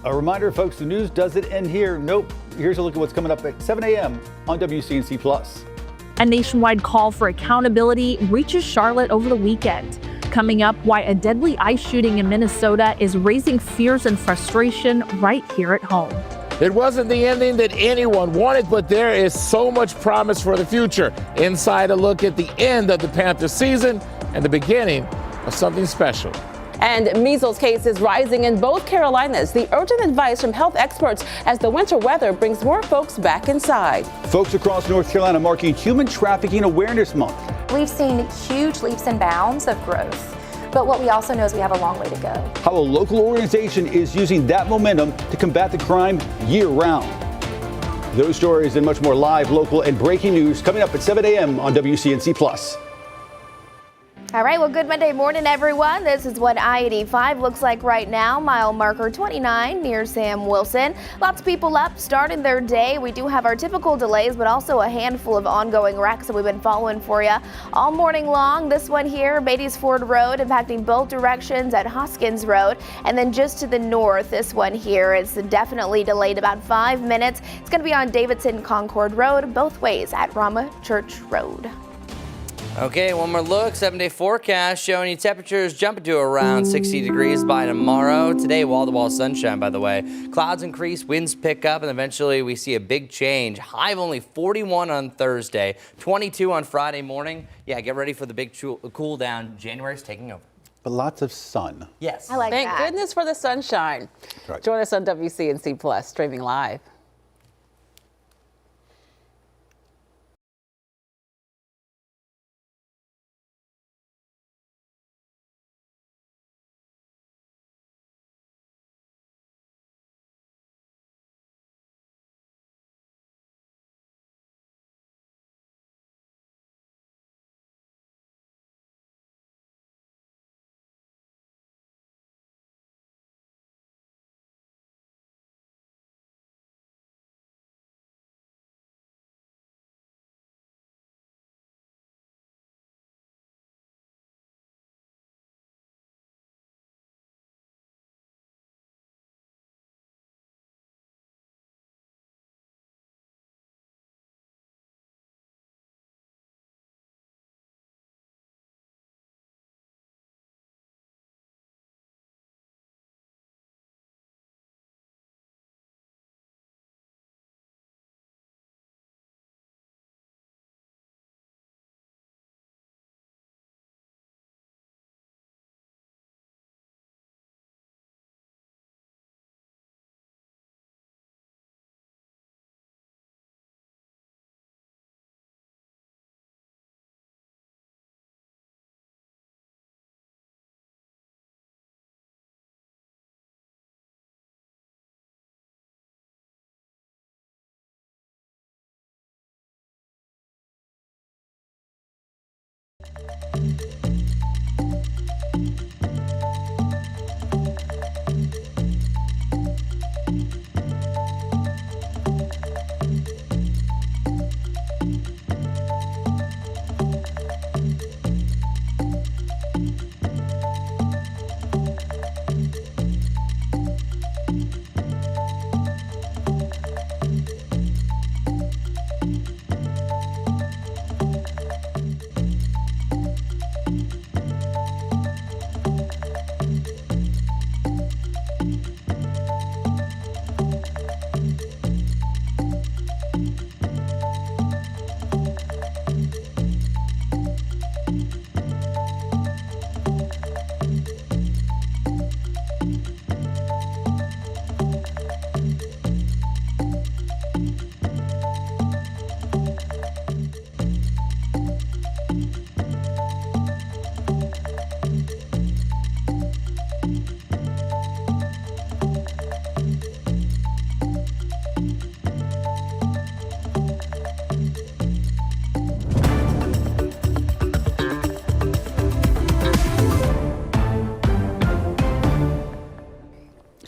A reminder, folks, the news doesn't end here. Nope. Here's a look at what's coming up at 7 a.m. on WCNC Plus. A nationwide call for accountability reaches Charlotte over the weekend. Coming up, why a deadly ICE shooting in Minnesota is raising fears and frustration right here at home. It wasn't the ending that anyone wanted, but there is so much promise for the future. Inside a look at the end of the Panthers season and the beginning of something special. And measles cases rising in both Carolinas. The urgent advice from health experts as the winter weather brings more folks back inside. Folks across North Carolina marking Human Trafficking Awareness Month. We've seen huge leaps and bounds of growth, but what we also know is we have a long way to go. How a local organization is using that momentum to combat the crime year-round. Those stories and much more live, local, and breaking news coming up at 7 a.m. on WCNC Plus. All right, well, good Monday morning, everyone. This is what I-85 looks like right now. Mile marker 29 near Sam Wilson. Lots of people up starting their day. We do have our typical delays, but also a handful of ongoing wrecks that we've been following for you all morning long. This one here, Beatties Ford Road, impacting both directions at Hoskins Road. And then just to the north, this one here is definitely delayed about 5 minutes. It's going to be on Davidson Concord Road, both ways at Rama Church Road. Okay, one more look. 7-day forecast showing you temperatures jumping to around 60 degrees by tomorrow. Today, wall-to-wall sunshine, by the way. Clouds increase, winds pick up, and eventually we see a big change. High of only 41 on Thursday, 22 on Friday morning. Yeah, get ready for the big cool down. January's taking over. But lots of sun. Yes. I like that. Thank goodness for the sunshine. Right. Join us on WCNC Plus, streaming live.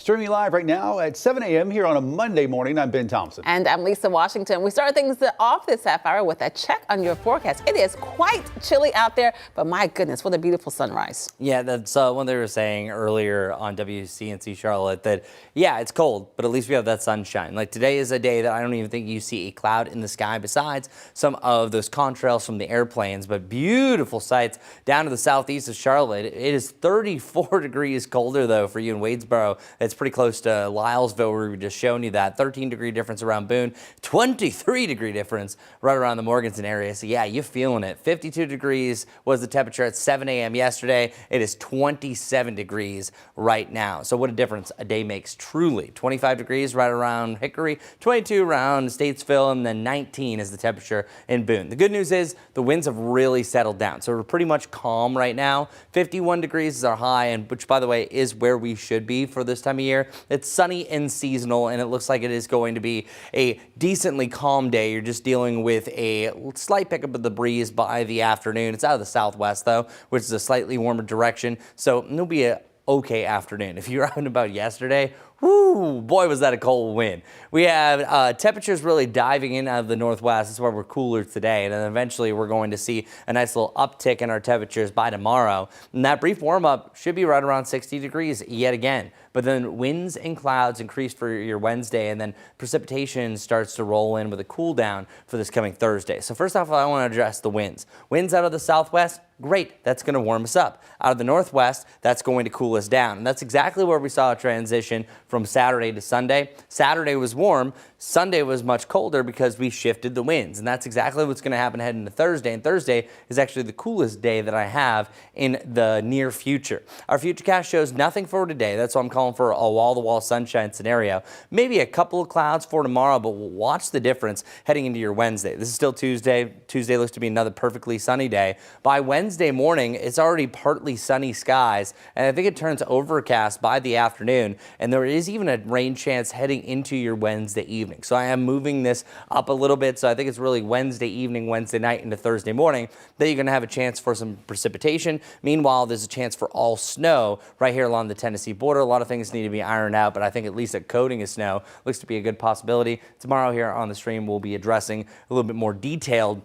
streaming live right now at 7 a.m. here on a Monday morning. I'm Ben Thompson. And I'm Lisa Washington. We start things off this half hour with a check on your forecast. It is quite chilly out there, but my goodness, what a beautiful sunrise. Yeah, that's what they were saying earlier on WCNC Charlotte, that, yeah, it's cold, but at least we have that sunshine. Like, today is a day that I don't even think you see a cloud in the sky besides some of those contrails from the airplanes, but beautiful sights down to the southeast of Charlotte. It is 34 degrees colder, though, for you in Wadesboro. It's pretty close to Lylesville, where we were just showing you that. 13-degree difference around Boone, 23-degree difference right around the Morganton area. So, yeah, you're feeling it. 52 degrees was the temperature at 7 a.m. yesterday. It is 27 degrees right now. So what a difference a day makes, truly. 25 degrees right around Hickory, 22 around Statesville, and then 19 is the temperature in Boone. The good news is the winds have really settled down. So we're pretty much calm right now. 51 degrees is our high, and which, by the way, is where we should be for this time of year. It's sunny and seasonal, and it looks like it is going to be a decently calm day. You're just dealing with a slight pickup of the breeze by the afternoon. It's out of the southwest, though, which is a slightly warmer direction. So it'll be a okay afternoon. If you're out and about yesterday, whoo, boy, was that a cold wind. We have temperatures really diving in out of the northwest. That's why we're cooler today. And then eventually we're going to see a nice little uptick in our temperatures by tomorrow. And that brief warm up should be right around 60 degrees yet again. But then winds and clouds increase for your Wednesday, and then precipitation starts to roll in with a cool down for this coming Thursday. So first off, I want to address the winds. Winds out of the southwest, great, that's going to warm us up. Out of the northwest, that's going to cool us down. And that's exactly where we saw a transition from Saturday to Sunday. Saturday was warm, Sunday was much colder because we shifted the winds. And that's exactly what's going to happen heading into Thursday. And Thursday is actually the coolest day that I have in the near future. Our futurecast shows nothing for today. That's why I'm calling for a wall-to-wall sunshine scenario. Maybe a couple of clouds for tomorrow, but we'll watch the difference heading into your Wednesday. This is still Tuesday. Tuesday looks to be another perfectly sunny day. By Wednesday morning, it's already partly sunny skies, and I think it turns overcast by the afternoon, and there is even a rain chance heading into your Wednesday evening. So I am moving this up a little bit, so I think it's really Wednesday evening, Wednesday night into Thursday morning that you're going to have a chance for some precipitation. Meanwhile, there's a chance for all snow right here along the Tennessee border. A lot of things need to be ironed out, but I think at least a coating of snow looks to be a good possibility. Tomorrow here on the stream, we'll be addressing a little bit more detailed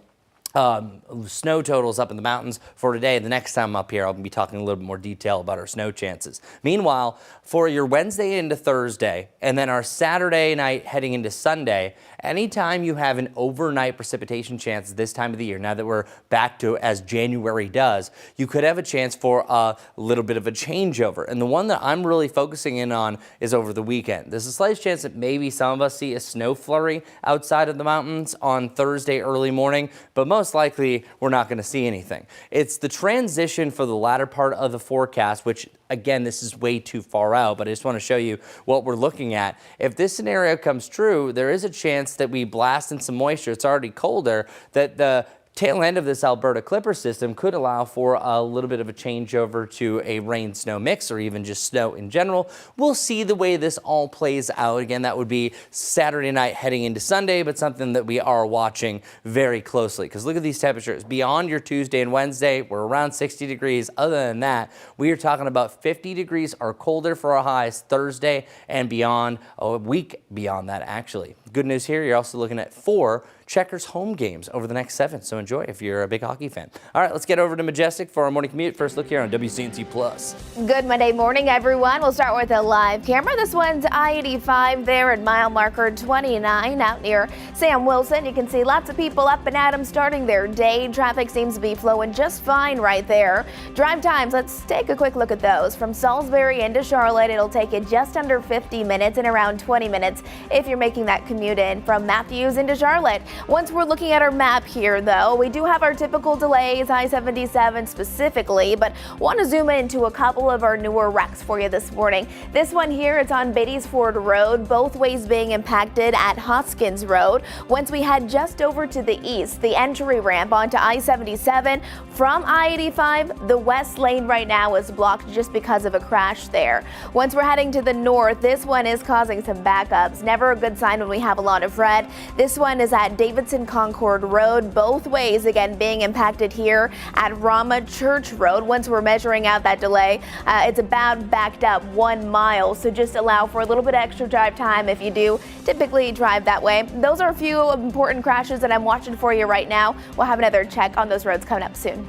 snow totals up in the mountains for today. The next time I'm up here, I'll be talking a little bit more detail about our snow chances. Meanwhile, for your Wednesday into Thursday, and then our Saturday night heading into Sunday, anytime you have an overnight precipitation chance this time of the year, now that we're back to as January does, you could have a chance for a little bit of a changeover. And the one that I'm really focusing in on is over the weekend. There's a slight chance that maybe some of us see a snow flurry outside of the mountains on Thursday early morning, but most likely we're not going to see anything. It's the transition for the latter part of the forecast, which again, this is way too far out, but I just want to show you what we're looking at. If this scenario comes true, there is a chance that we blast in some moisture. It's already colder, that the tail end of this Alberta Clipper system could allow for a little bit of a changeover to a rain-snow mix, or even just snow in general. We'll see the way this all plays out. Again, that would be Saturday night heading into Sunday, but something that we are watching very closely. Because look at these temperatures. Beyond your Tuesday and Wednesday, we're around 60 degrees. Other than that, we are talking about 50 degrees or colder for our highs Thursday and beyond, a week beyond that, actually. Good news here, you're also looking at 4 Checkers home games over the next 7, so enjoy if you're a big hockey fan. All right, let's get over to Majestic for our morning commute. First look here on WCNC Plus. Good Monday morning, everyone. We'll start with a live camera. This one's I-85 there at mile marker 29 out near Sam Wilson. You can see lots of people up and at 'em starting their day. Traffic seems to be flowing just fine right there. Drive times, let's take a quick look at those. From Salisbury into Charlotte, it'll take you just under 50 minutes and around 20 minutes if you're making that commute in from Matthews into Charlotte. Once we're looking at our map here, though, we do have our typical delays, I-77 specifically, but want to zoom into a couple of our newer wrecks for you this morning. This one here, it's on Beatties Ford Road, both ways being impacted at Hoskins Road. Once we head just over to the east, the entry ramp onto I-77 from I-85, the west lane right now is blocked just because of a crash there. Once we're heading to the north, this one is causing some backups. Never a good sign when we have a lot of red. This one is at Davidson Concord Road, both ways delays again being impacted here at Rama Church Road. Once we're measuring out that delay, it's about backed up 1 mile. So just allow for a little bit of extra drive time if you do typically drive that way. Those are a few important crashes that I'm watching for you right now. We'll have another check on those roads coming up soon.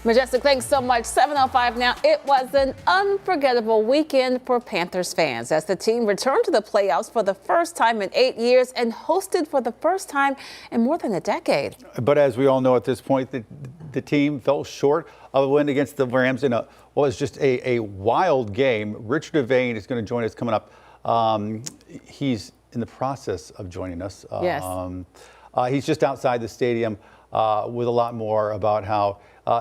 Majestic, thanks so much. 7:05 now. It was an unforgettable weekend for Panthers fans as the team returned to the playoffs for the first time in 8 years and hosted for the first time in more than a decade. But as we all know at this point, the team fell short of a win against the Rams in it's just a wild game. Richard Devane is going to join us coming up. He's in the process of joining us. Yes. He's just outside the stadium with a lot more about how,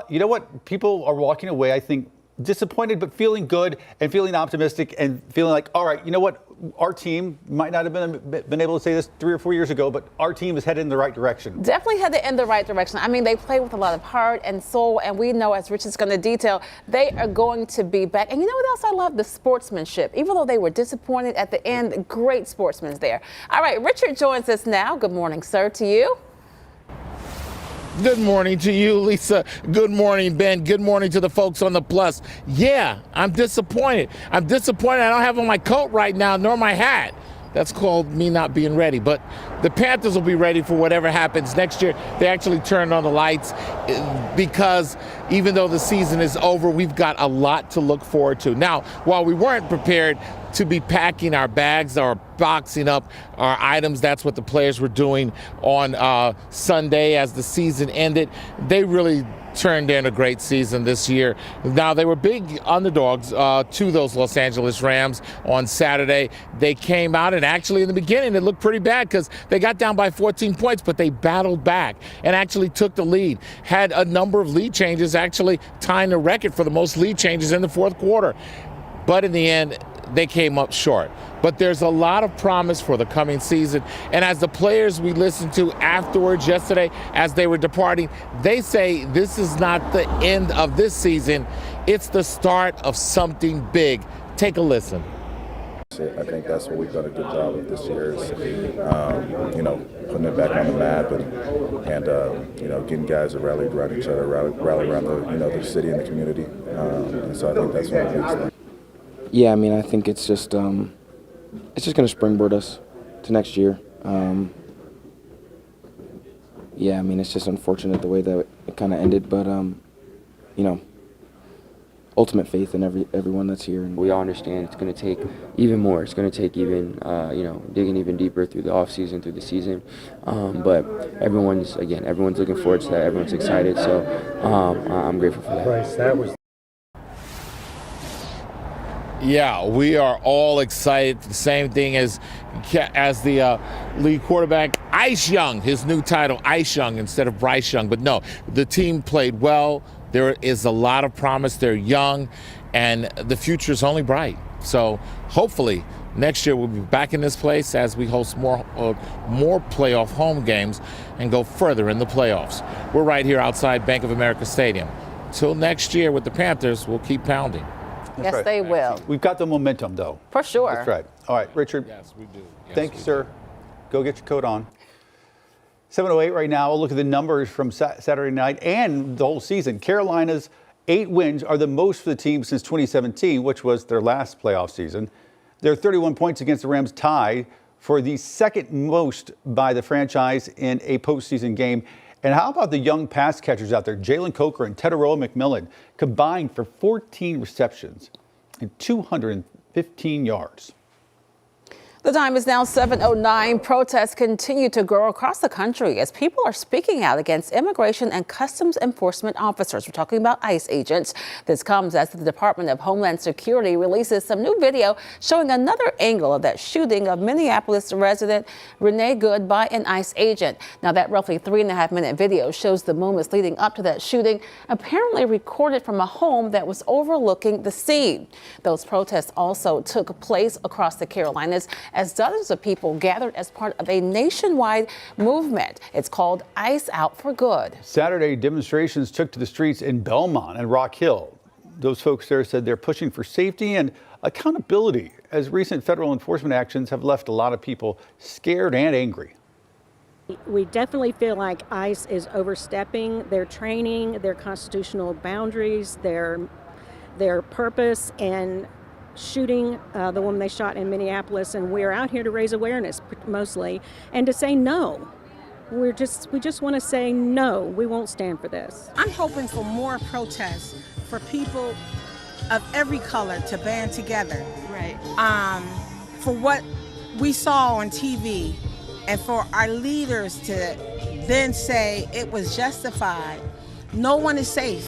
you know what, people are walking away, I think, disappointed, but feeling good and feeling optimistic and feeling like, all right, you know what, our team might not have been able to say this 3 or 4 years ago, but our team is headed in the right direction. Definitely headed in the right direction. I mean, they play with a lot of heart and soul, and we know, as Rich is going to detail, they are going to be back. And you know what else I love? The sportsmanship. Even though they were disappointed at the end, great sportsmen there. All right, Richard joins us now. Good morning, sir, to you. Good morning to you, Lisa. Good morning, Ben. Good morning to the folks on the Plus. Yeah, I'm disappointed. I don't have on my coat right now, nor my hat. That's called me not being ready. But the Panthers will be ready for whatever happens next year. They actually turned on the lights because even though the season is over, we've got a lot to look forward to. Now, while we weren't prepared to be packing our bags or boxing up our items, that's what the players were doing on Sunday as the season ended. They really turned in a great season this year. Now, they were big underdogs to those Los Angeles Rams on Saturday. They came out, and actually in the beginning it looked pretty bad because they got down by 14 points, but they battled back and actually took the lead. Had a number of lead changes, actually tying the record for the most lead changes in the fourth quarter. But in the end, they came up short. But there's a lot of promise for the coming season. And as the players we listened to afterwards yesterday, as they were departing, they say this is not the end of this season. It's the start of something big. Take a listen. I think that's what we've done a good job of this year is, putting it back on the map and getting guys to rally around each other, rally around the city and the community. And so I think that's what it is. Yeah, I mean, I think it's just going to springboard us to next year. Yeah, I mean, it's just unfortunate the way that it kind of ended, but ultimate faith in everyone that's here. And we all understand it's going to take even more. It's going to take even, digging even deeper through the off season, through the season. But everyone's looking forward to that. Everyone's excited. So I'm grateful for that. Bryce, that was. Yeah, we are all excited. The same thing as the lead quarterback, Ice Young, his new title, Ice Young instead of Bryce Young. But no, the team played well. There is a lot of promise. They're young, and the future is only bright. So hopefully next year we'll be back in this place as we host more playoff home games and go further in the playoffs. We're right here outside Bank of America Stadium. Till next year with the Panthers, we'll keep pounding. Yes, right. They will. We've got the momentum, though. For sure. That's right. All right, Richard. Yes, we do. Yes, thank you, sir. Go get your coat on. 7:08 right now. We'll look at the numbers from Saturday night and the whole season. Carolina's 8 wins are the most for the team since 2017, which was their last playoff season. Their 31 points against the Rams tied for the second most by the franchise in a postseason game. And how about the young pass catchers out there? Jalen Coker and Tedoroa McMillan combined for 14 receptions and 215 yards. The time is now 7:09. Protests continue to grow across the country as people are speaking out against immigration and customs enforcement officers. We're talking about ICE agents. This comes as the Department of Homeland Security releases some new video showing another angle of that shooting of Minneapolis resident Renee Good by an ICE agent. Now, that roughly 3.5-minute video shows the moments leading up to that shooting, apparently recorded from a home that was overlooking the scene. Those protests also took place across the Carolinas as dozens of people gathered as part of a nationwide movement. It's called ICE Out for Good. Saturday, demonstrations took to the streets in Belmont and Rock Hill. Those folks there said they're pushing for safety and accountability as recent federal enforcement actions have left a lot of people scared and angry. We definitely feel like ICE is overstepping their training, their constitutional boundaries, their purpose, and shooting the woman they shot in Minneapolis. And we're out here to raise awareness, mostly, and to say no. We just want to say no. We won't stand for this. I'm hoping for more protests, for people of every color to band together. Right. For what we saw on TV, and for our leaders to then say it was justified. No one is safe.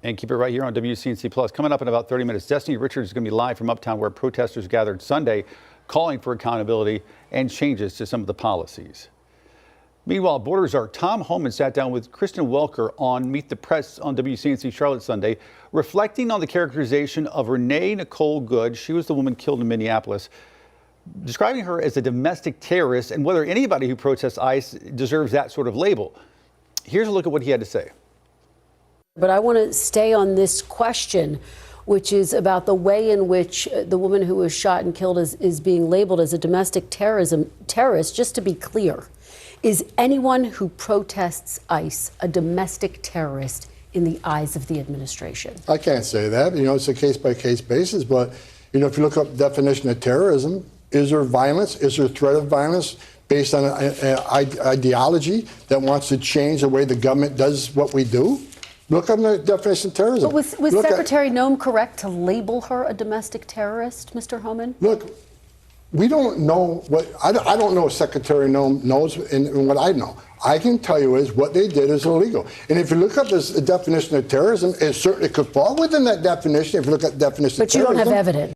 And keep it right here on WCNC Plus. Coming up in about 30 minutes, Destiny Richards is going to be live from Uptown, where protesters gathered Sunday, calling for accountability and changes to some of the policies. Meanwhile, Border czar Tom Homan sat down with Kristen Welker on Meet the Press on WCNC Charlotte Sunday, reflecting on the characterization of Renee Nicole Good. She was the woman killed in Minneapolis, describing her as a domestic terrorist and whether anybody who protests ICE deserves that sort of label. Here's a look at what he had to say. But I want to stay on this question, which is about the way in which the woman who was shot and killed is being labeled as a domestic terrorist. Just to be clear, is anyone who protests ICE a domestic terrorist in the eyes of the administration? I can't say that. It's a case-by-case basis. But, if you look up the definition of terrorism, is there violence? Is there threat of violence based on an ideology that wants to change the way the government does what we do? Look up the definition of terrorism. But was Secretary Noem correct to label her a domestic terrorist, Mr. Homan? Look, we don't know what, I don't know what Secretary Noem knows and what I know. I can tell you is what they did is illegal. And if you look up this definition of terrorism, it certainly could fall within that definition if you look at the definition of terrorism. But you don't have evidence.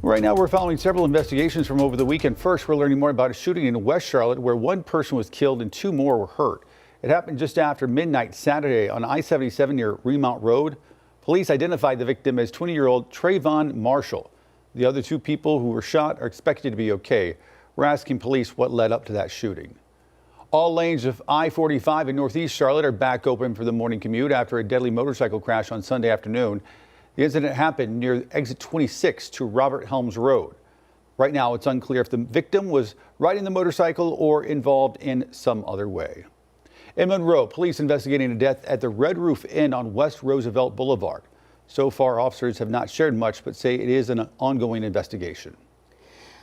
Right now, we're following several investigations from over the weekend. First, we're learning more about a shooting in West Charlotte where one person was killed and 2 more were hurt. It happened just after midnight Saturday on I-77 near Remount Road. Police identified the victim as 20-year-old Trayvon Marshall. The other 2 people who were shot are expected to be okay. We're asking police what led up to that shooting. All lanes of I-45 in Northeast Charlotte are back open for the morning commute after a deadly motorcycle crash on Sunday afternoon. The incident happened near exit 26 to Robert Helms Road. Right now, it's unclear if the victim was riding the motorcycle or involved in some other way. In Monroe, police investigating a death at the Red Roof Inn on West Roosevelt Boulevard. So far, officers have not shared much, but say it is an ongoing investigation.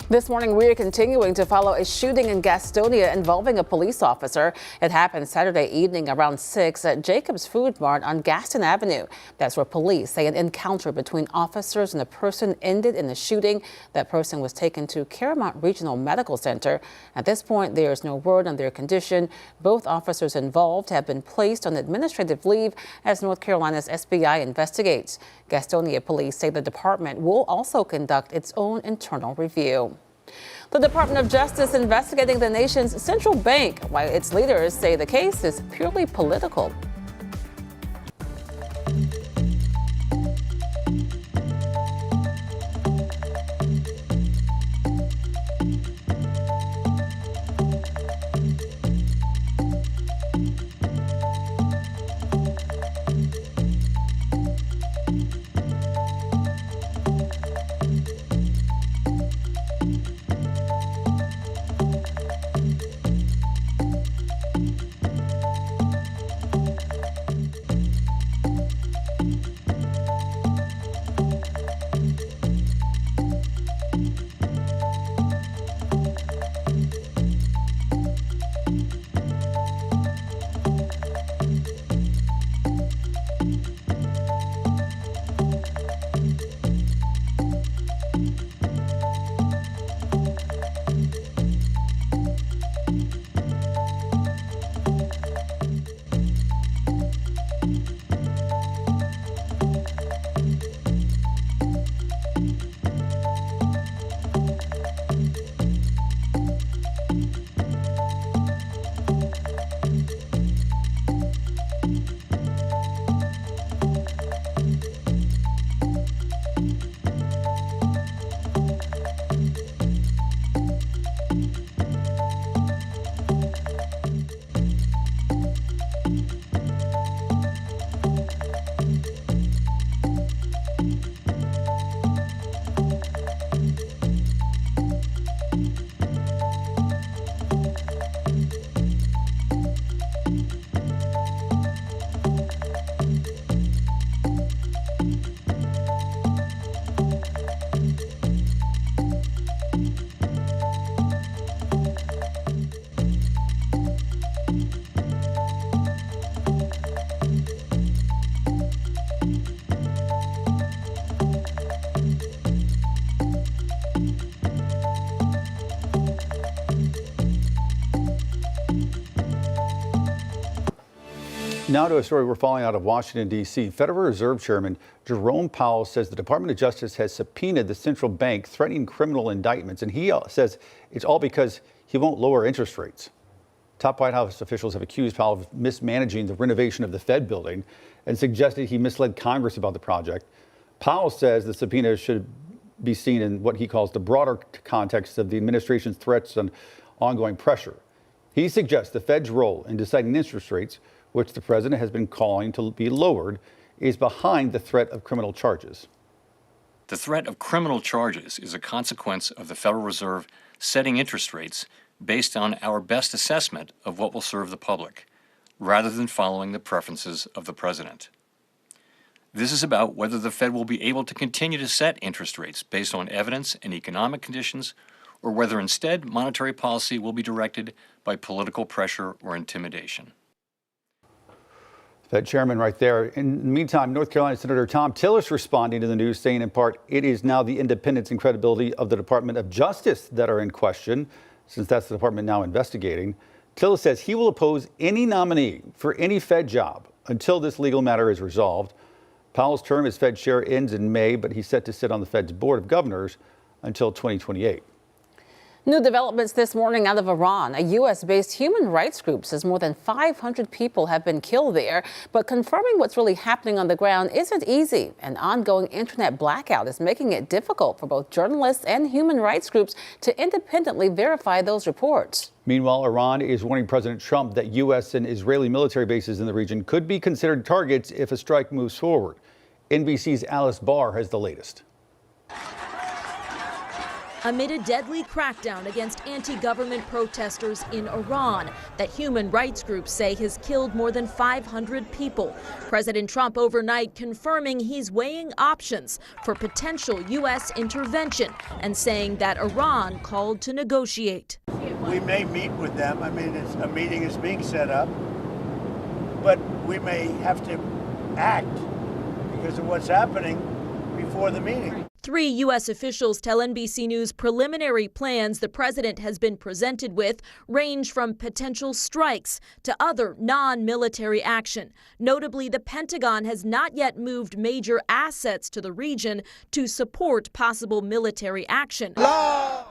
This morning, we are continuing to follow a shooting in Gastonia involving a police officer. It happened Saturday evening around 6 at Jacob's Food Mart on Gaston Avenue. That's where police say an encounter between officers and a person ended in the shooting. That person was taken to Caramount Regional Medical Center. At this point, there is no word on their condition. Both officers involved have been placed on administrative leave as North Carolina's SBI investigates. Gastonia police say the department will also conduct its own internal review. The Department of Justice investigating the nation's central bank, while its leaders say the case is purely political. Now to a story we're following out of Washington, D.C. Federal Reserve Chairman Jerome Powell says the Department of Justice has subpoenaed the central bank, threatening criminal indictments, and he says it's all because he won't lower interest rates. Top White House officials have accused Powell of mismanaging the renovation of the Fed building and suggested he misled Congress about the project. Powell says the subpoena should be seen in what he calls the broader context of the administration's threats and ongoing pressure. He suggests the Fed's role in deciding interest rates, which the president has been calling to be lowered, is behind the threat of criminal charges. The threat of criminal charges is a consequence of the Federal Reserve setting interest rates based on our best assessment of what will serve the public, rather than following the preferences of the president. This is about whether the Fed will be able to continue to set interest rates based on evidence and economic conditions, or whether instead monetary policy will be directed by political pressure or intimidation. Fed chairman right there. In the meantime, North Carolina Senator Tom Tillis responding to the news, saying in part, it is now the independence and credibility of the Department of Justice that are in question, since that's the department now investigating. Tillis says he will oppose any nominee for any Fed job until this legal matter is resolved. Powell's term as Fed chair ends in May, but he's set to sit on the Fed's Board of Governors until 2028. New developments this morning out of Iran. A U.S.-based human rights group says more than 500 people have been killed there. But confirming what's really happening on the ground isn't easy. An ongoing internet blackout is making it difficult for both journalists and human rights groups to independently verify those reports. Meanwhile, Iran is warning President Trump that U.S. and Israeli military bases in the region could be considered targets if a strike moves forward. NBC's Alice Barr has the latest. Amid a deadly crackdown against anti-government protesters in Iran that human rights groups say has killed more than 500 people, President Trump overnight confirming he's weighing options for potential U.S. intervention and saying that Iran called to negotiate. We may meet with them. I mean, a meeting is being set up, but we may have to act because of what's happening before the meeting. 3 U.S. officials tell NBC News preliminary plans the president has been presented with range from potential strikes to other non-military action. Notably, the Pentagon has not yet moved major assets to the region to support possible military action.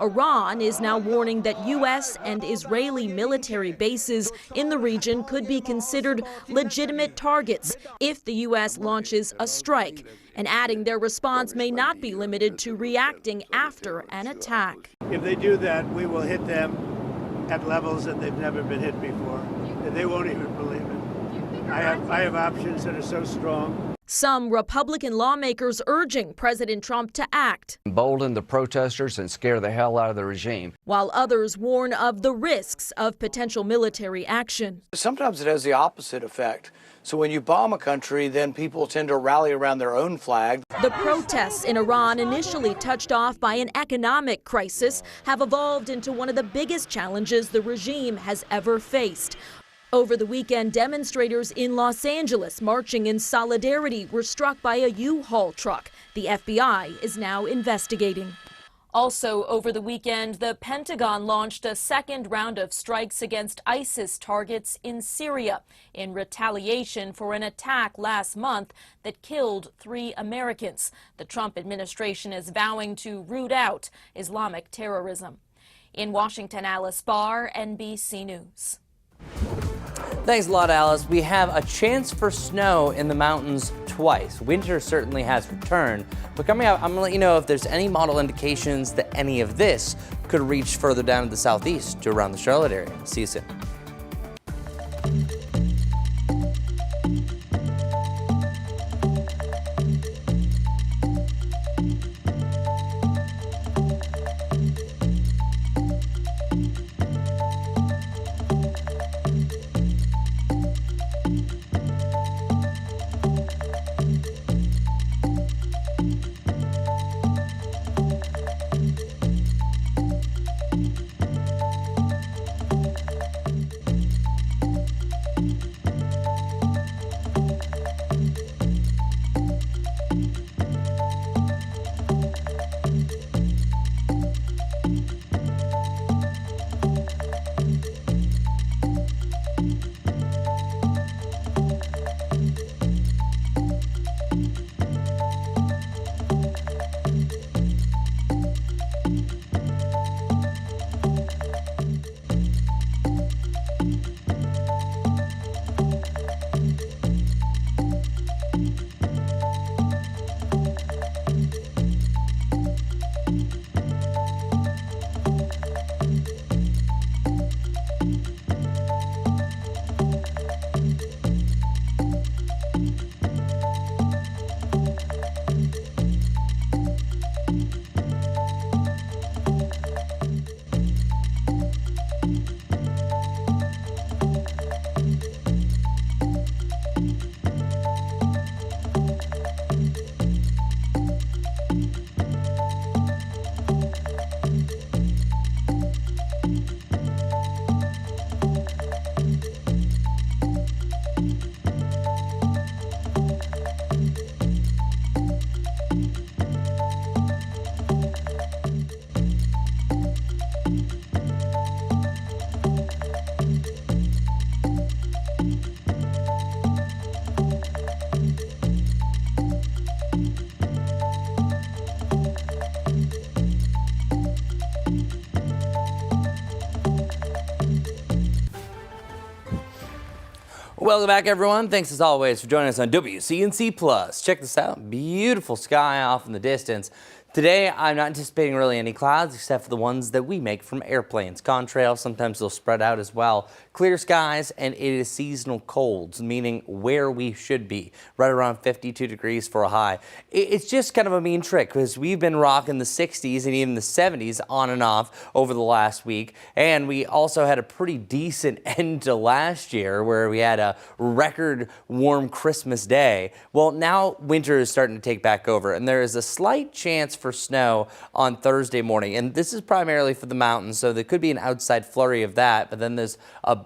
Iran is now warning that U.S. and Israeli military bases in the region could be considered legitimate targets if the U.S. launches a strike, and adding their response may not be limited to reacting after an attack. If they do that, we will hit them at levels that they've never been hit before. They won't even believe it. I have options that are so strong. Some Republican lawmakers urging President Trump to act, embolden the protesters and scare the hell out of the regime, while others warn of the risks of potential military action. Sometimes it has the opposite effect. So when you bomb a country, then people tend to rally around their own flag. The protests in Iran, initially touched off by an economic crisis, have evolved into one of the biggest challenges the regime has ever faced. Over the weekend, demonstrators in Los Angeles marching in solidarity were struck by a U-Haul truck. The FBI is now investigating. Also over the weekend, the Pentagon launched a second round of strikes against ISIS targets in Syria in retaliation for an attack last month that killed 3 Americans. The Trump administration is vowing to root out Islamic terrorism. In Washington, Alice Barr, NBC News. Thanks a lot, Alice. We have a chance for snow in the mountains twice. Winter certainly has returned, but coming up, I'm going to let you know if there's any model indications that any of this could reach further down to the southeast to around the Charlotte area. See you soon. Welcome back, everyone. Thanks as always for joining us on WCNC Plus. Check this out. Beautiful sky off in the distance. Today, I'm not anticipating really any clouds except for the ones that we make from airplanes. Contrails, sometimes they'll spread out as well. Clear skies, and it is seasonal colds, meaning where we should be, right around 52 degrees for a high. It's just kind of a mean trick because we've been rocking the 60s and even the 70s on and off over the last week. And we also had a pretty decent end to last year where we had a record warm Christmas day. Well, now winter is starting to take back over, and there is a slight chance for snow on Thursday morning. And this is primarily for the mountains, so there could be an outside flurry of that, but then there's a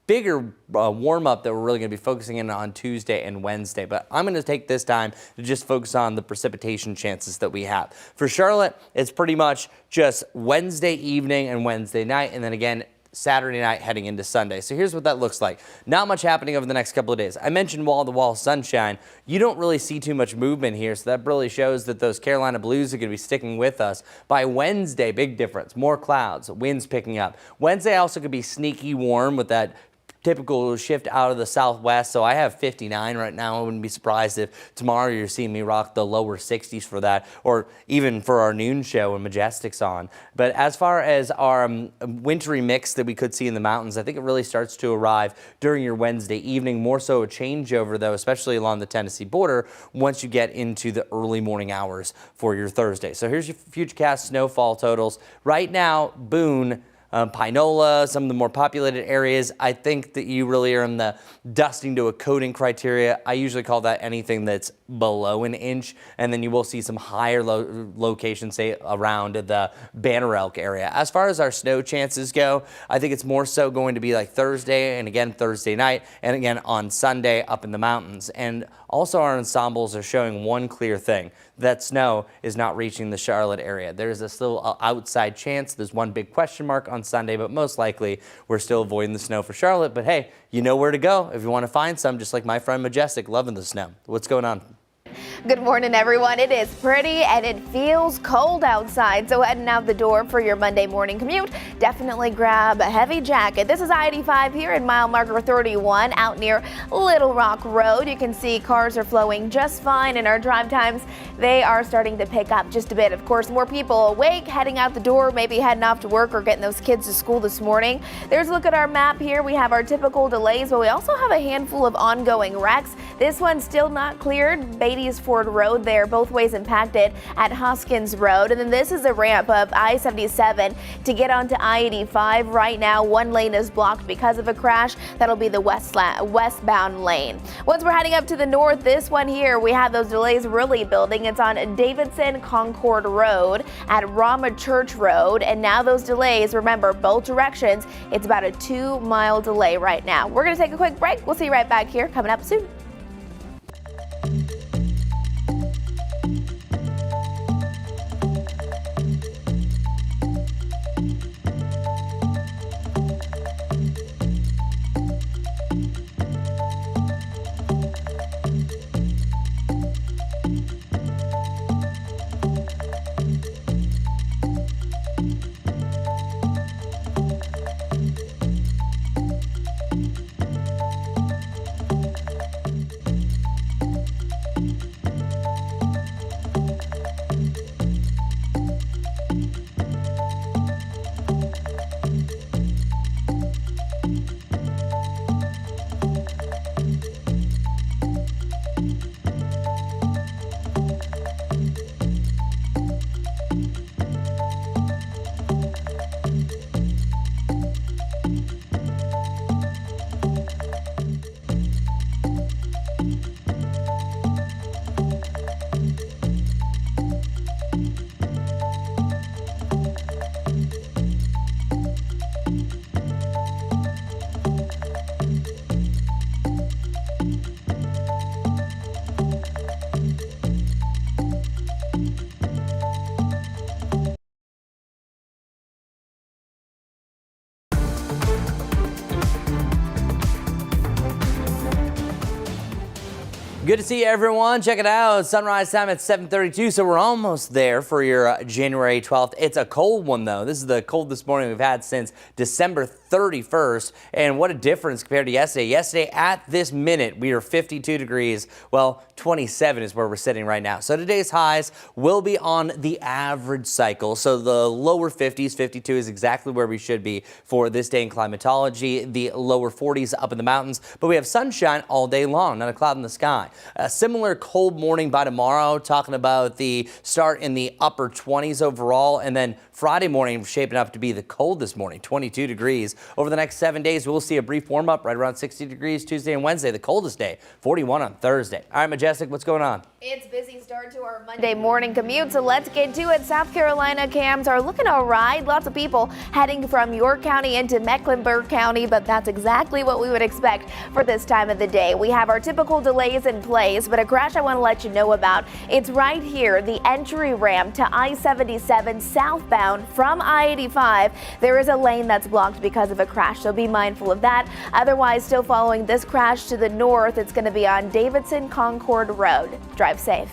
bigger warm-up that we're really going to be focusing in on Tuesday and Wednesday. But I'm going to take this time to just focus on the precipitation chances that we have. For Charlotte, it's pretty much just Wednesday evening and Wednesday night, and then again Saturday night heading into Sunday. So here's what that looks like. Not much happening over the next couple of days. I mentioned wall-to-wall sunshine. You don't really see too much movement here, so that really shows that those Carolina blues are going to be sticking with us. By Wednesday, big difference. More clouds, winds picking up. Wednesday also could be sneaky warm with that typical shift out of the southwest. So I have 59 right now. I wouldn't be surprised if tomorrow you're seeing me rock the lower 60s for that, or even for our noon show when Majestic's on. But as far as our wintry mix that we could see in the mountains, I think it really starts to arrive during your Wednesday evening. More so a changeover though, especially along the Tennessee border once you get into the early morning hours for your Thursday. So here's your futurecast snowfall totals. Right now, Boone, Pinola, some of the more populated areas, I think that you really are in the dusting to a coating criteria. I usually call that anything that's below an inch, and then you will see some higher locations, say around the Banner Elk area. As far as our snow chances go, I think it's more so going to be like Thursday and again Thursday night and again on Sunday up in the mountains. And also our ensembles are showing one clear thing, that snow is not reaching the Charlotte area. There's a still outside chance. There's one big question mark on Sunday, but most likely we're still avoiding the snow for Charlotte. But hey, you know where to go if you want to find some, just like my friend Majestic, loving the snow. What's going on? Good morning, everyone. It is pretty and it feels cold outside, so heading out the door for your Monday morning commute, definitely grab a heavy jacket. This is I-85 here in mile marker 31 out near Little Rock Road. You can see cars are flowing just fine, and our drive times, they are starting to pick up just a bit. Of course, more people awake, heading out the door, maybe heading off to work or getting those kids to school this morning. There's a look at our map here. We have our typical delays, but we also have a handful of ongoing wrecks. This one's still not cleared. Beatty's Ford Road there, both ways impacted at Hoskins Road. And then this is a ramp of I-77 to get onto I-85. Right now, one lane is blocked because of a crash. That'll be the westbound lane. Once we're heading up to the north, this one here, we have those delays really building. It's on Davidson Concord Road at Rama Church Road. And now those delays, remember, both directions, it's about a 2-mile delay right now. We're going to take a quick break. We'll see you right back here coming up soon. Good to see everyone. Check it out. Sunrise time at 7:32, so we're almost there for your January 12th. It's a cold one, though. This is the coldest morning we've had since December 31st. And what a difference compared to yesterday. Yesterday, at this minute, we are 52 degrees. Well, 27 is where we're sitting right now. So today's highs will be on the average cycle. So the lower 50s, 52 is exactly where we should be for this day in climatology. The lower 40s up in the mountains, but we have sunshine all day long, not a cloud in the sky. A similar cold morning by tomorrow, talking about the start in the upper 20s overall, and then Friday morning shaping up to be the coldest morning, 22 degrees. Over the next 7 days, we'll see a brief warm up right around 60 degrees Tuesday and Wednesday, the coldest day, 41 on Thursday. All right, Majestic, what's going on? It's busy start to our Monday morning commute, so let's get to it. South Carolina cams are looking all right. Lots of people heading from York County into Mecklenburg County, but that's exactly what we would expect for this time of the day. We have our typical delays in place, but a crash I want to let you know about. It's right here, the entry ramp to I-77 southbound from I-85. There is a lane that's blocked because of a crash, so be mindful of that. Otherwise, still following this crash to the north, it's going to be on Davidson Concord Road. Drive safe.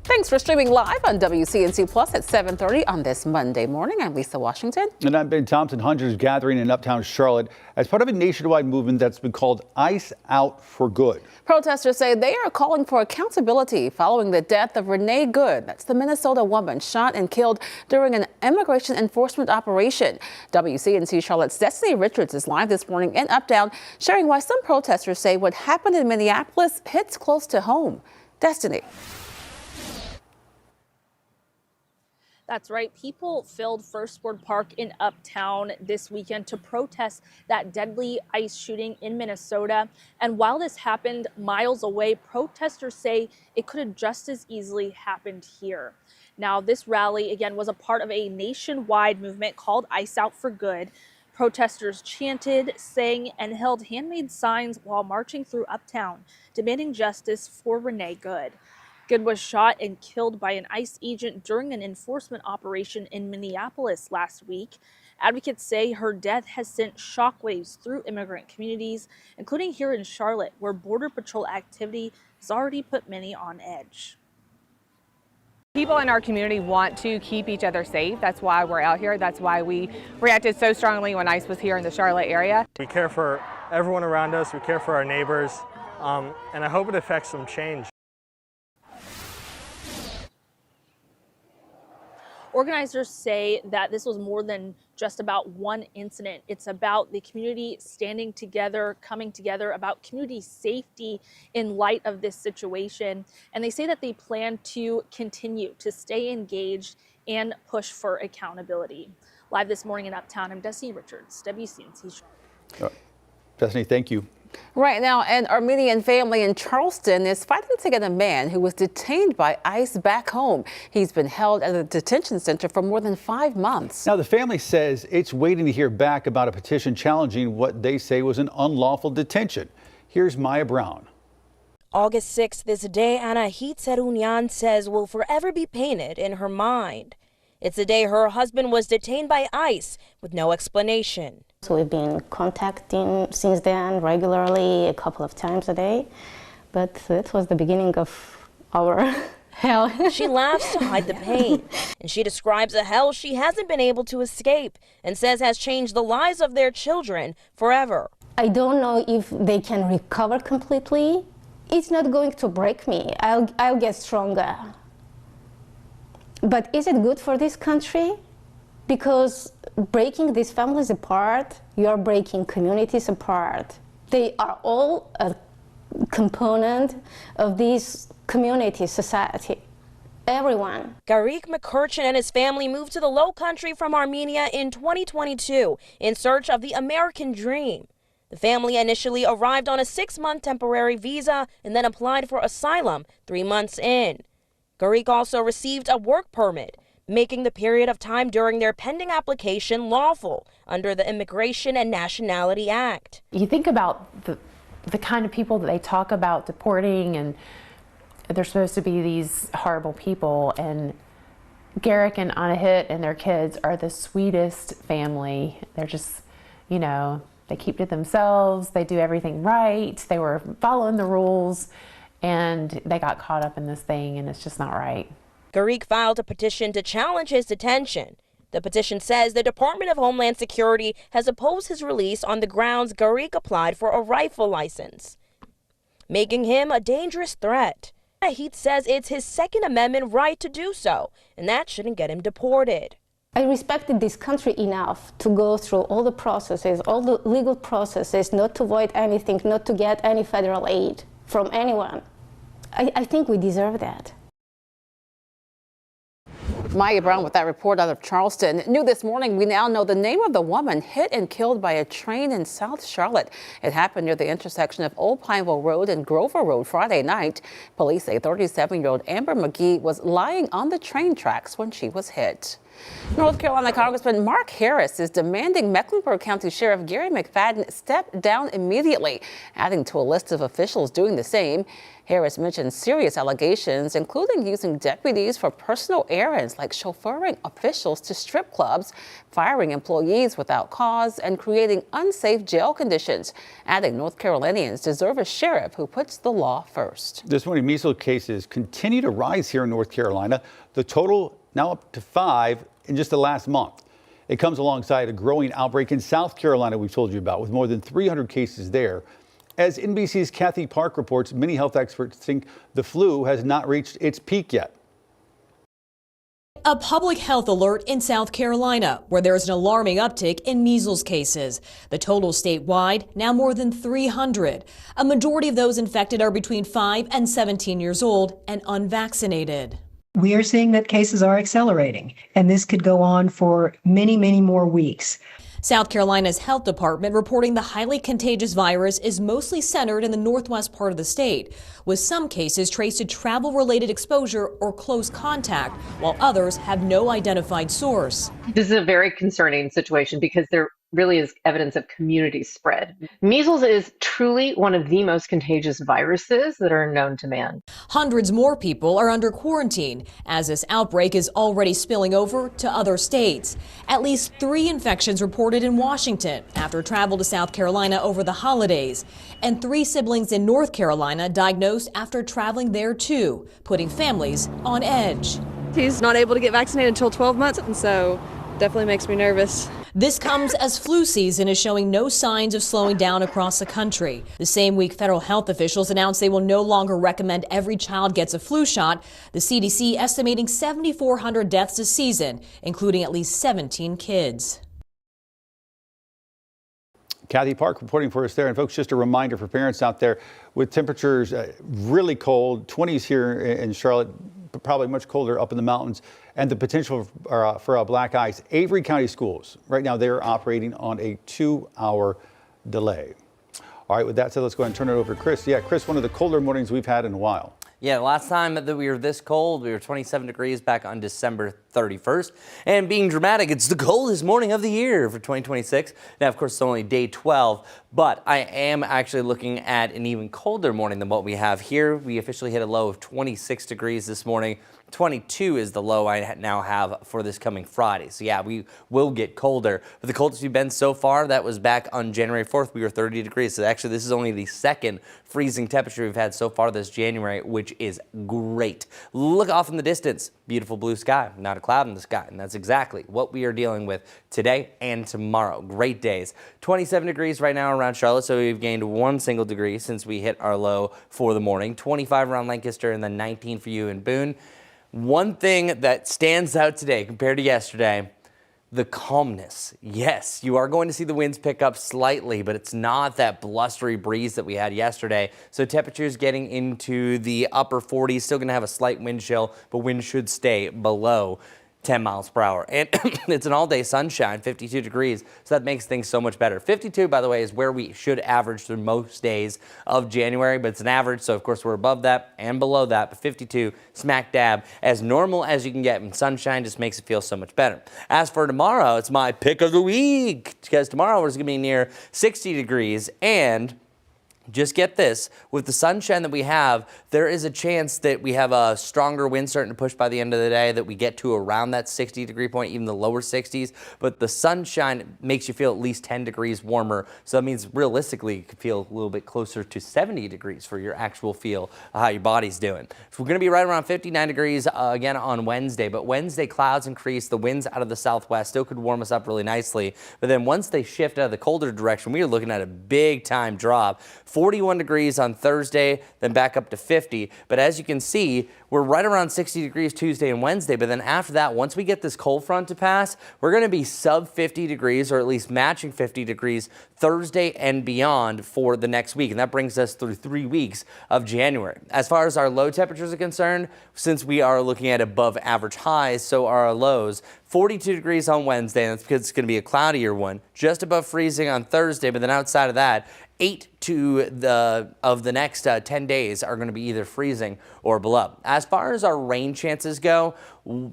Thanks for streaming live on WCNC Plus at 7:30 on this Monday morning. I'm Lisa Washington. And I'm Ben Thompson. Hundreds gathering in uptown Charlotte as part of a nationwide movement that's been called Ice Out for Good. Protesters say they are calling for accountability following the death of Renee Good. That's the Minnesota woman shot and killed during an immigration enforcement operation. WCNC Charlotte's Destiny Richards is live this morning in Uptown, sharing why some protesters say what happened in Minneapolis hits close to home. Destiny. That's right. People filled First Ward Park in Uptown this weekend to protest that deadly ICE shooting in Minnesota. And while this happened miles away, protesters say it could have just as easily happened here. Now, this rally, again, was a part of a nationwide movement called Ice Out for Good. Protesters chanted, sang, and held handmade signs while marching through Uptown, demanding justice for Renee Good. Good was shot and killed by an ICE agent during an enforcement operation in Minneapolis last week. Advocates say her death has sent shockwaves through immigrant communities, including here in Charlotte, where Border Patrol activity has already put many on edge. People in our community want to keep each other safe. That's why we're out here. That's why we reacted so strongly when ICE was here in the Charlotte area. We care for everyone around us. We care for our neighbors. And I hope it affects some change. Organizers say that this was more than just about one incident. It's about the community standing together, coming together, about community safety in light of this situation. And they say that they plan to continue to stay engaged and push for accountability. Live this morning in Uptown, I'm Destiny Richards, WCNC. Destiny, thank you. Right now, an Armenian family in Charleston is fighting to get a man who was detained by ICE back home. He's been held at a detention center for more than 5 months. Now, the family says it's waiting to hear back about a petition challenging what they say was an unlawful detention. Here's Maya Brown. August 6th is a day Anahit Serunyan says will forever be painted in her mind. It's the day her husband was detained by ICE with no explanation. So we've been contacting since then regularly, a couple of times a day, but it was the beginning of our hell. She laughs to hide the pain, and she describes a hell she hasn't been able to escape and says has changed the lives of their children forever. I don't know if they can recover completely. It's not going to break me. I'll get stronger. But is it good for this country? Because breaking these families apart, you are breaking communities apart. They are all a component of this community, society, everyone. Garik McCurchin and his family moved to the Low Country from Armenia in 2022 in search of the American dream. The family initially arrived on a 6-month temporary visa and then applied for asylum 3 months in. Garik also received a work permit, making the period of time during their pending application lawful under the Immigration and Nationality Act. You think about the kind of people that they talk about deporting, and they're supposed to be these horrible people, and Garrick and Anahit and their kids are the sweetest family. They're just, you know, they keep to themselves, they do everything right, they were following the rules, and they got caught up in this thing, and it's just not right. Garik filed a petition to challenge his detention. The petition says the Department of Homeland Security has opposed his release on the grounds Garik applied for a rifle license, making him a dangerous threat. He says it's his Second Amendment right to do so, and that shouldn't get him deported. I respected this country enough to go through all the processes, all the legal processes, not to avoid anything, not to get any federal aid from anyone. I think we deserve that. Maya Brown with that report out of Charleston. New this morning, we now know the name of the woman hit and killed by a train in South Charlotte. It happened near the intersection of Old Pineville Road and Grover Road Friday night. Police say 37-year-old Amber McGee was lying on the train tracks when she was hit. North Carolina Congressman Mark Harris is demanding Mecklenburg County Sheriff Gary McFadden step down immediately, adding to a list of officials doing the same. Harris mentioned serious allegations, including using deputies for personal errands like chauffeuring officials to strip clubs, firing employees without cause, and creating unsafe jail conditions, adding North Carolinians deserve a sheriff who puts the law first. This morning, measles cases continue to rise here in North Carolina. The total now up to 5 in just the last month. It comes alongside a growing outbreak in South Carolina we've told you about, with more than 300 cases there. As NBC's Kathy Park reports, many health experts think the flu has not reached its peak yet. A public health alert in South Carolina, where there is an alarming uptick in measles cases. The total statewide, now more than 300. A majority of those infected are between 5 and 17 years old and unvaccinated. We are seeing that cases are accelerating, and this could go on for many, many more weeks. South Carolina's health department reporting the highly contagious virus is mostly centered in the northwest part of the state, with some cases traced to travel-related exposure or close contact, while others have no identified source. This is a very concerning situation because there really is evidence of community spread. Measles is truly one of the most contagious viruses that are known to man. Hundreds more people are under quarantine as this outbreak is already spilling over to other states. At least 3 infections reported in Washington after travel to South Carolina over the holidays, and 3 siblings in North Carolina diagnosed after traveling there too, putting families on edge. He's not able to get vaccinated until 12 months, and so definitely makes me nervous. This comes as flu season is showing no signs of slowing down across the country. The same week, federal health officials announced they will no longer recommend every child gets a flu shot. The CDC estimating 7,400 deaths this season, including at least 17 kids. Kathy Park reporting for us there. And folks, just a reminder for parents out there, with temperatures really cold, 20s here in Charlotte, but probably much colder up in the mountains, and the potential for black ice. Avery County schools, right now they're operating on a 2-hour delay. All right, with that said, let's go ahead and turn it over to Chris. Yeah, Chris, one of the colder mornings we've had in a while. Yeah, the last time that we were this cold, we were 27 degrees back on December 31st. And being dramatic, it's the coldest morning of the year for 2026. Now, of course, it's only day 12, but I am actually looking at an even colder morning than what we have here. We officially hit a low of 26 degrees this morning. 22 is the low I now have for this coming Friday. So yeah, we will get colder. But the coldest we've been so far, that was back on January 4th. We were 30 degrees. So actually, this is only the second freezing temperature we've had so far this January, which is great. Look off in the distance. Beautiful blue sky, not a cloud in the sky. And that's exactly what we are dealing with today and tomorrow. Great days. 27 degrees right now around Charlotte. So we've gained 1 single degree since we hit our low for the morning. 25 around Lancaster and then 19 for you in Boone. One thing that stands out today compared to yesterday, the calmness. Yes, you are going to see the winds pick up slightly, but it's not that blustery breeze that we had yesterday. So temperatures getting into the upper 40s, still going to have a slight wind chill, but wind should stay below 10 miles per hour. And it's an all-day sunshine, 52 degrees, so that makes things so much better. 52, by the way, is where we should average through most days of January, but it's an average, so of course we're above that and below that, but 52, smack dab, as normal as you can get, and sunshine just makes it feel so much better. As for tomorrow, it's my pick of the week, because tomorrow is going to be near 60 degrees, and just get this, with the sunshine that we have, there is a chance that we have a stronger wind starting to push by the end of the day, that we get to around that 60 degree point, even the lower 60s. But the sunshine makes you feel at least 10 degrees warmer. So that means realistically, you could feel a little bit closer to 70 degrees for your actual feel of how your body's doing. So we're going to be right around 59 degrees again on Wednesday. But Wednesday, clouds increase. The winds out of the southwest still could warm us up really nicely. But then once they shift out of the colder direction, we are looking at a big time drop. 41 degrees on Thursday, then back up to 50. But as you can see, we're right around 60 degrees Tuesday and Wednesday. But then after that, once we get this cold front to pass, we're going to be sub 50 degrees, or at least matching 50 degrees Thursday and beyond for the next week. And that brings us through 3 weeks of January. As far as our low temperatures are concerned, since we are looking at above average highs, so are our lows. 42 degrees on Wednesday, and that's because it's going to be a cloudier one. Just above freezing on Thursday, but then outside of that, 8 of the next 10 days are going to be either freezing or below. As far as our rain chances go,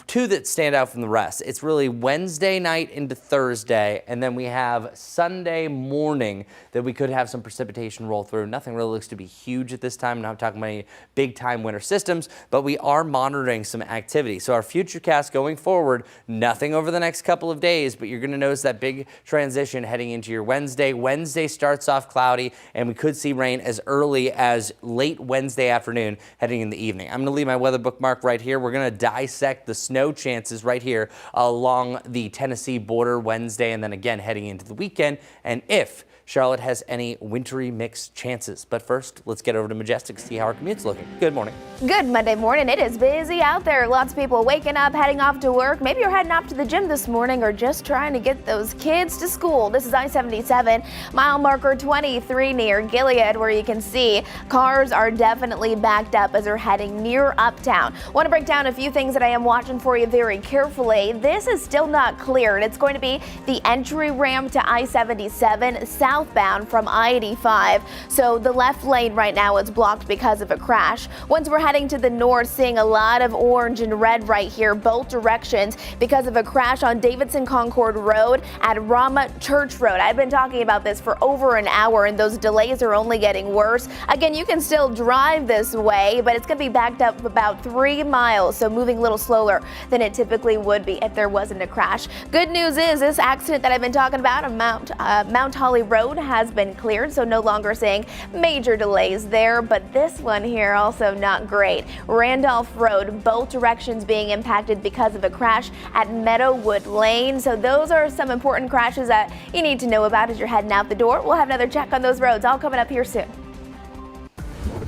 2 that stand out from the rest. It's really Wednesday night into Thursday, and then we have Sunday morning that we could have some precipitation roll through. Nothing really looks to be huge at this time. I'm not talking about any big time winter systems, but we are monitoring some activity. So our futurecast going forward, nothing over the next couple of days, but you're going to notice that big transition heading into your Wednesday. Wednesday starts off cloudy, and we could see rain as early as late Wednesday afternoon heading in the evening. I'm going to leave my weather bookmark right here. We're going to dissect the snow chances right here along the Tennessee border Wednesday, and then again heading into the weekend, and if Charlotte has any wintry mixed chances. But first, let's get over to Majestic to see how our commute's looking. Good morning. Good Monday morning. It is busy out there. Lots of people waking up, heading off to work. Maybe you're heading off to the gym this morning or just trying to get those kids to school. This is I-77, mile marker 23 near Gilead, where you can see cars are definitely backed up as they're heading near Uptown. Want to break down a few things that I am watching for you very carefully. This is still not cleared. It's going to be the entry ramp to I-77 southbound from I-85. So the left lane right now is blocked because of a crash. Once we're heading to the north, seeing a lot of orange and red right here, both directions, because of a crash on Davidson Concord Road at Rama Church Road. I've been talking about this for over an hour, and those delays are only getting worse. Again, you can still drive this way, but it's going to be backed up about 3 miles, so moving a little slow slower than it typically would be if there wasn't a crash. Good news is this accident that I've been talking about on Mount Holly Road has been cleared, so no longer seeing major delays there. But this one here also not great. Randolph Road, both directions being impacted because of a crash at Meadowwood Lane. So those are some important crashes that you need to know about as you're heading out the door. We'll have another check on those roads all coming up here soon.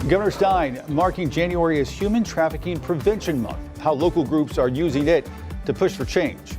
Governor Stein marking January as Human Trafficking Prevention Month, how local groups are using it to push for change.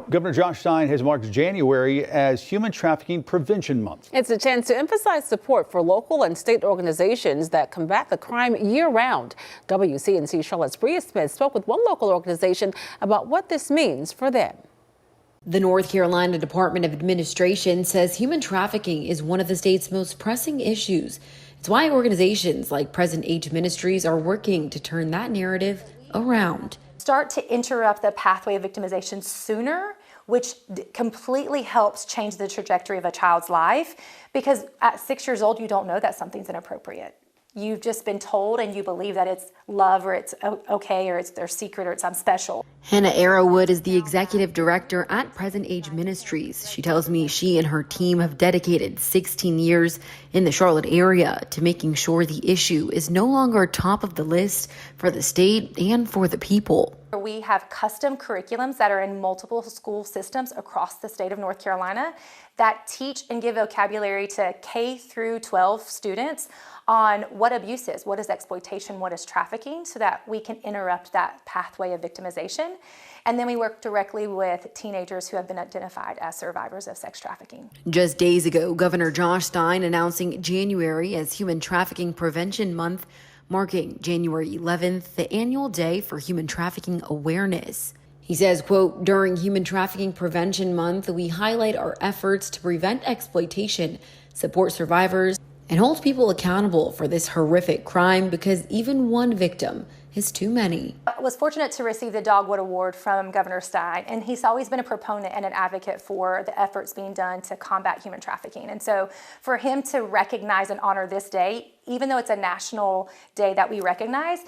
Governor Josh Stein has marked January as Human Trafficking Prevention Month. It's a chance to emphasize support for local and state organizations that combat the crime year-round. WCNC Charlotte's Bria Smith spoke with one local organization about what this means for them. The North Carolina Department of Administration says human trafficking is one of the state's most pressing issues. It's why organizations like Present Age Ministries are working to turn that narrative around. Start to interrupt the pathway of victimization sooner, which completely helps change the trajectory of a child's life, because at 6 years old, you don't know that something's inappropriate. You've just been told and you believe that it's love or it's okay or it's their secret or it's special. Hannah Arrowwood is the executive director at Present Age Ministries. She tells me she and her team have dedicated 16 years in the Charlotte area to making sure the issue is no longer top of the list for the state and for the people. We have custom curriculums that are in multiple school systems across the state of North Carolina that teach and give vocabulary to K through 12 students on what abuse is, what is exploitation, what is trafficking, so that we can interrupt that pathway of victimization. And then we work directly with teenagers who have been identified as survivors of sex trafficking. Just days ago, Governor Josh Stein announcing January as Human Trafficking Prevention Month, marking January 11th, the annual day for human trafficking awareness. He says, quote, during Human Trafficking Prevention Month, we highlight our efforts to prevent exploitation, support survivors, and hold people accountable for this horrific crime, because even one victim is too many. I was fortunate to receive the Dogwood Award from Governor Stein, and he's always been a proponent and an advocate for the efforts being done to combat human trafficking. And so for him to recognize and honor this day even though it's a national day that we recognize,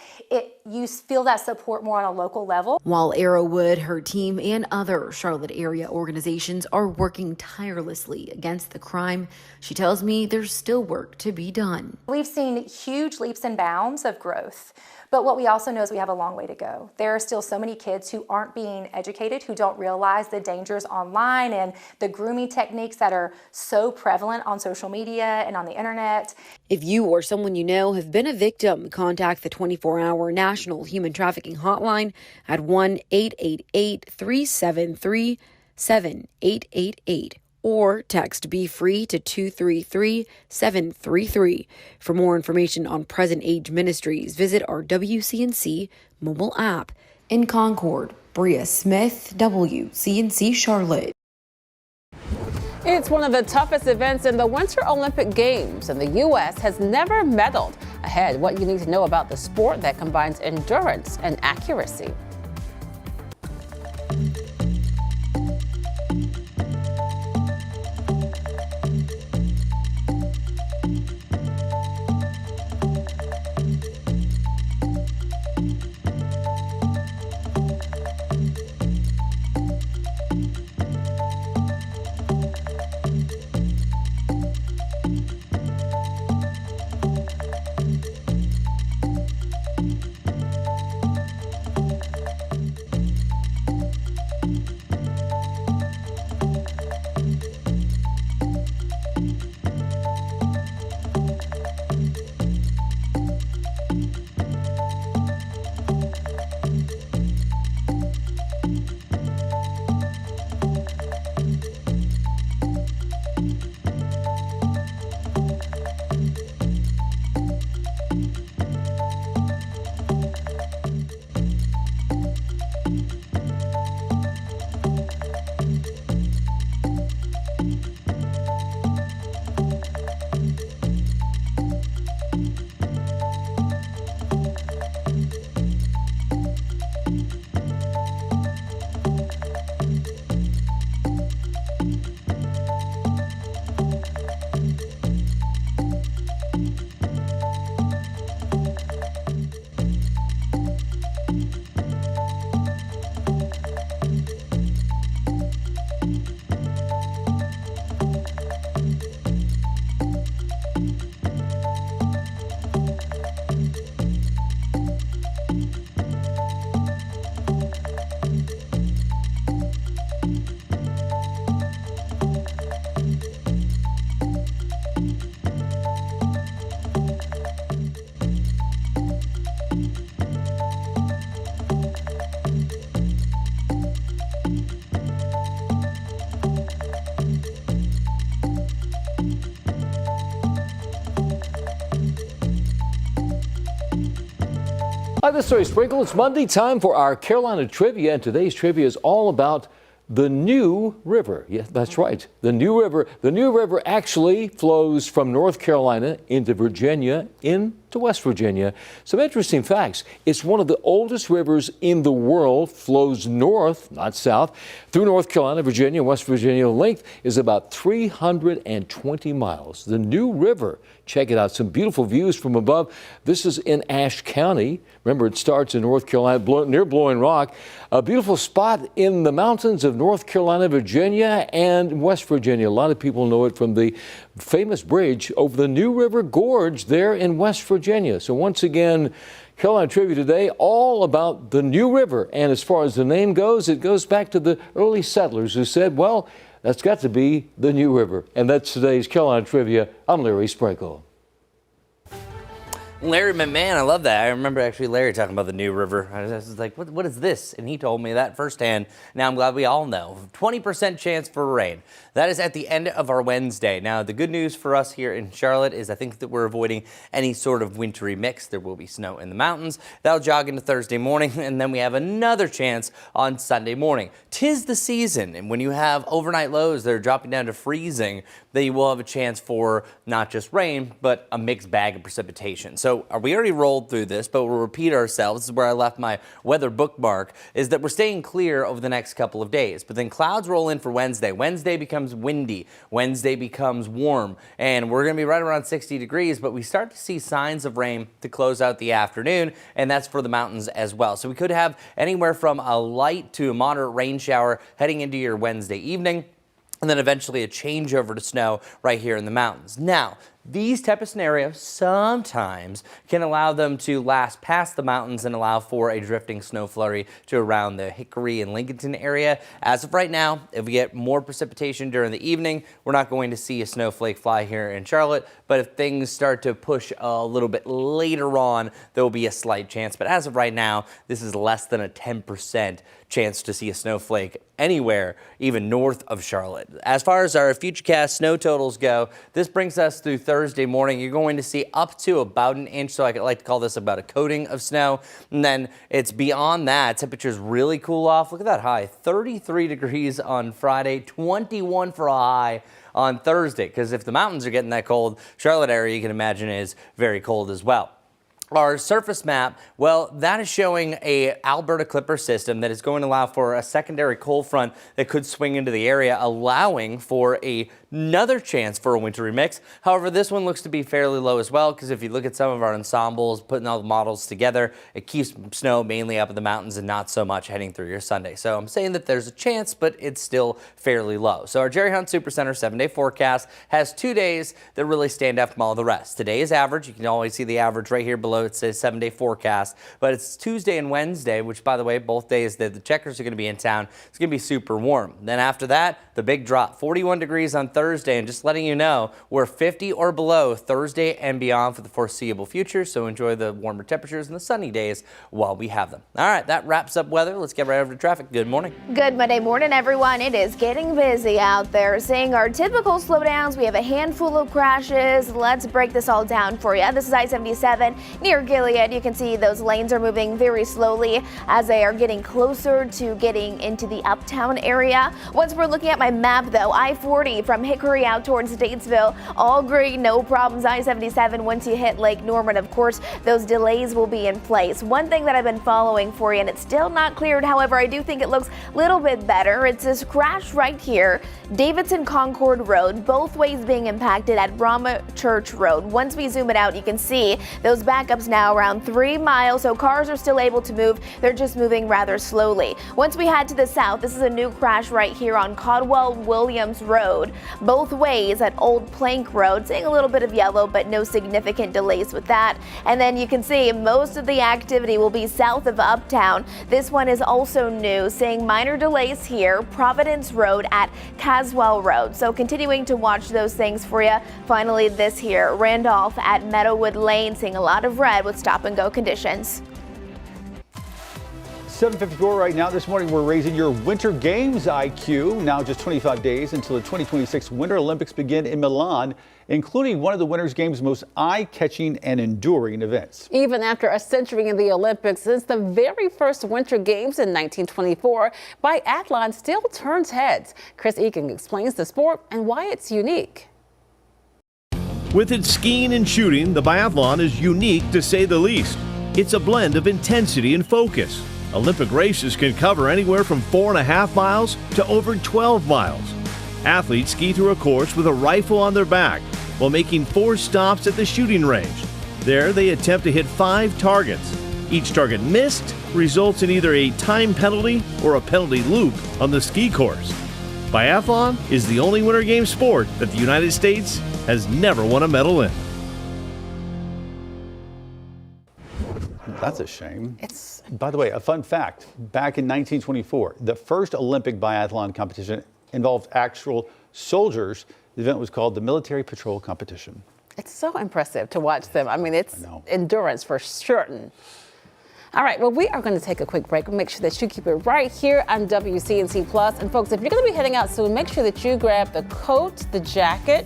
you feel that support more on a local level. While Arrowwood, her team, and other Charlotte area organizations are working tirelessly against the crime, she tells me there's still work to be done. We've seen huge leaps and bounds of growth, but what we also know is we have a long way to go. There are still so many kids who aren't being educated, who don't realize the dangers online and the grooming techniques that are so prevalent on social media and on the internet. If you or someone you know have been a victim, contact the 24-hour National Human Trafficking Hotline at 1-888-373-7888 or text Be Free to 233-733. For more information on Present Age Ministries, visit our WCNC mobile app. In Concord, Bria Smith, WCNC Charlotte. It's one of the toughest events in the Winter Olympic Games, and the U.S. has never medaled. Ahead, what you need to know about the sport that combines endurance and accuracy. Hi, this is Ray Sprinkle. It's Monday, time for our Carolina Trivia, and today's trivia is all about the New River. Yes, that's right. The New River. The New River actually flows from North Carolina into Virginia, into West Virginia. Some interesting facts. It's one of the oldest rivers in the world, flows north, not south, through North Carolina, Virginia, West Virginia. The length is about 320 miles. The New River. Check it out. Some beautiful views from above. This is in Ashe County. Remember, it starts in North Carolina, near Blowing Rock. A beautiful spot in the mountains of North Carolina, Virginia, and West Virginia. A lot of people know it from the famous bridge over the New River Gorge there in West Virginia. So once again, Carolina Trivia today, all about the New River. And as far as the name goes, it goes back to the early settlers who said, well, that's got to be the New River. And that's today's Carolina Trivia. I'm Larry Sprinkle. Larry, my man, I love that. I remember actually Larry talking about the New River. I was like, what is this? And he told me that firsthand. Now I'm glad we all know. 20% chance for rain. That is at the end of our Wednesday. Now, the good news for us here in Charlotte is I think that we're avoiding any sort of wintry mix. There will be snow in the mountains. That'll jog into Thursday morning, and then we have another chance on Sunday morning. 'Tis the season, and when you have overnight lows that are dropping down to freezing, then you will have a chance for not just rain, but a mixed bag of precipitation. So So we already rolled through this, but we'll repeat ourselves. This is where I left my weather bookmark, is that we're staying clear over the next couple of days. But then clouds roll in for Wednesday. Wednesday becomes windy. Wednesday becomes warm. And we're going to be right around 60 degrees, but we start to see signs of rain to close out the afternoon, and that's for the mountains as well. So we could have anywhere from a light to a moderate rain shower heading into your Wednesday evening, and then eventually a changeover to snow right here in the mountains. Now, these type of scenarios sometimes can allow them to last past the mountains and allow for a drifting snow flurry to around the Hickory and Lincolnton area. As of right now, if we get more precipitation during the evening, we're not going to see a snowflake fly here in Charlotte. But if things start to push a little bit later on, there will be a slight chance. But as of right now, this is less than a 10% chance to see a snowflake anywhere, even north of Charlotte. As far as our Futurecast snow totals go, this brings us through Thursday morning. You're going to see up to about an inch, so I like to call this about a coating of snow. And then it's beyond that. Temperatures really cool off. Look at that high, 33 degrees on Friday, 21 for a high on Thursday, because if the mountains are getting that cold, Charlotte area, you can imagine, is very cold as well. Our surface map, well, that is showing a Alberta Clipper system that is going to allow for a secondary cold front that could swing into the area, allowing for another chance for a wintry mix. However, this one looks to be fairly low as well, because if you look at some of our ensembles, putting all the models together, it keeps snow mainly up in the mountains and not so much heading through your Sunday. So I'm saying that there's a chance, but it's still fairly low. So our Jerry Hunt Supercenter 7-day forecast has 2 days that really stand out from all the rest. Today is average. You can always see the average right here below. It says 7-day forecast, but it's Tuesday and Wednesday, which, by the way, both days that the Checkers are going to be in town. It's going to be super warm. Then after that, the big drop, 41 degrees on Thursday, and just letting you know, we're 50 or below Thursday and beyond for the foreseeable future, so enjoy the warmer temperatures and the sunny days while we have them. All right, that wraps up weather. Let's get right over to traffic. Good morning. Good Monday morning, everyone. It is getting busy out there. Seeing our typical slowdowns, we have a handful of crashes. Let's break this all down for you. This is I-77 near Gilead. You can see those lanes are moving very slowly as they are getting closer to getting into the uptown area. Once we're looking at my map, though, I-40 from Hickory out towards Statesville, all green, no problems. I-77 once you hit Lake Norman, of course, those delays will be in place. One thing that I've been following for you, and it's still not cleared, however, I do think it looks a little bit better. It's this crash right here, Davidson Concord Road, both ways being impacted at Brahma Church Road. Once we zoom it out, you can see those backups now around 3 miles, so cars are still able to move. They're just moving rather slowly. Once we head to the south, this is a new crash right here on Caldwell-Williams Road, both ways at Old Plank Road, seeing a little bit of yellow, but no significant delays with that. And then you can see most of the activity will be south of Uptown. This one is also new, seeing minor delays here, Providence Road at Caswell Road. So continuing to watch those things for you. Finally, this here, Randolph at Meadowwood Lane, seeing a lot of red with stop and go conditions. 7:54 right now. This morning, we're raising your Winter Games IQ. Now just 25 days until the 2026 Winter Olympics begin in Milan, including one of the Winter Games' most eye-catching and enduring events. Even after a century in the Olympics, since the very first Winter Games in 1924, biathlon still turns heads. Chris Egan explains the sport and why it's unique. With its skiing and shooting, the biathlon is unique to say the least. It's a blend of intensity and focus. Olympic races can cover anywhere from 4.5 miles to over 12 miles. Athletes ski through a course with a rifle on their back while making 4 stops at the shooting range. There, they attempt to hit 5 targets. Each target missed results in either a time penalty or a penalty loop on the ski course. Biathlon is the only Winter Games sport that the United States has never won a medal in. That's a shame. By the way, a fun fact, back in 1924, the first Olympic biathlon competition involved actual soldiers. The event was called the Military Patrol Competition. It's so impressive to watch them. I mean, it's endurance for certain. All right, well, we are going to take a quick break. We'll make sure that you keep it right here on WCNC Plus. And folks, if you're going to be heading out soon, make sure that you grab the coat, the jacket,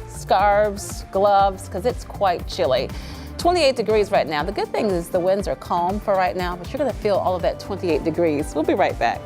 scarves, gloves, because it's quite chilly. 28 degrees right now. The good thing is the winds are calm for right now, but you're going to feel all of that 28 degrees. We'll be right back.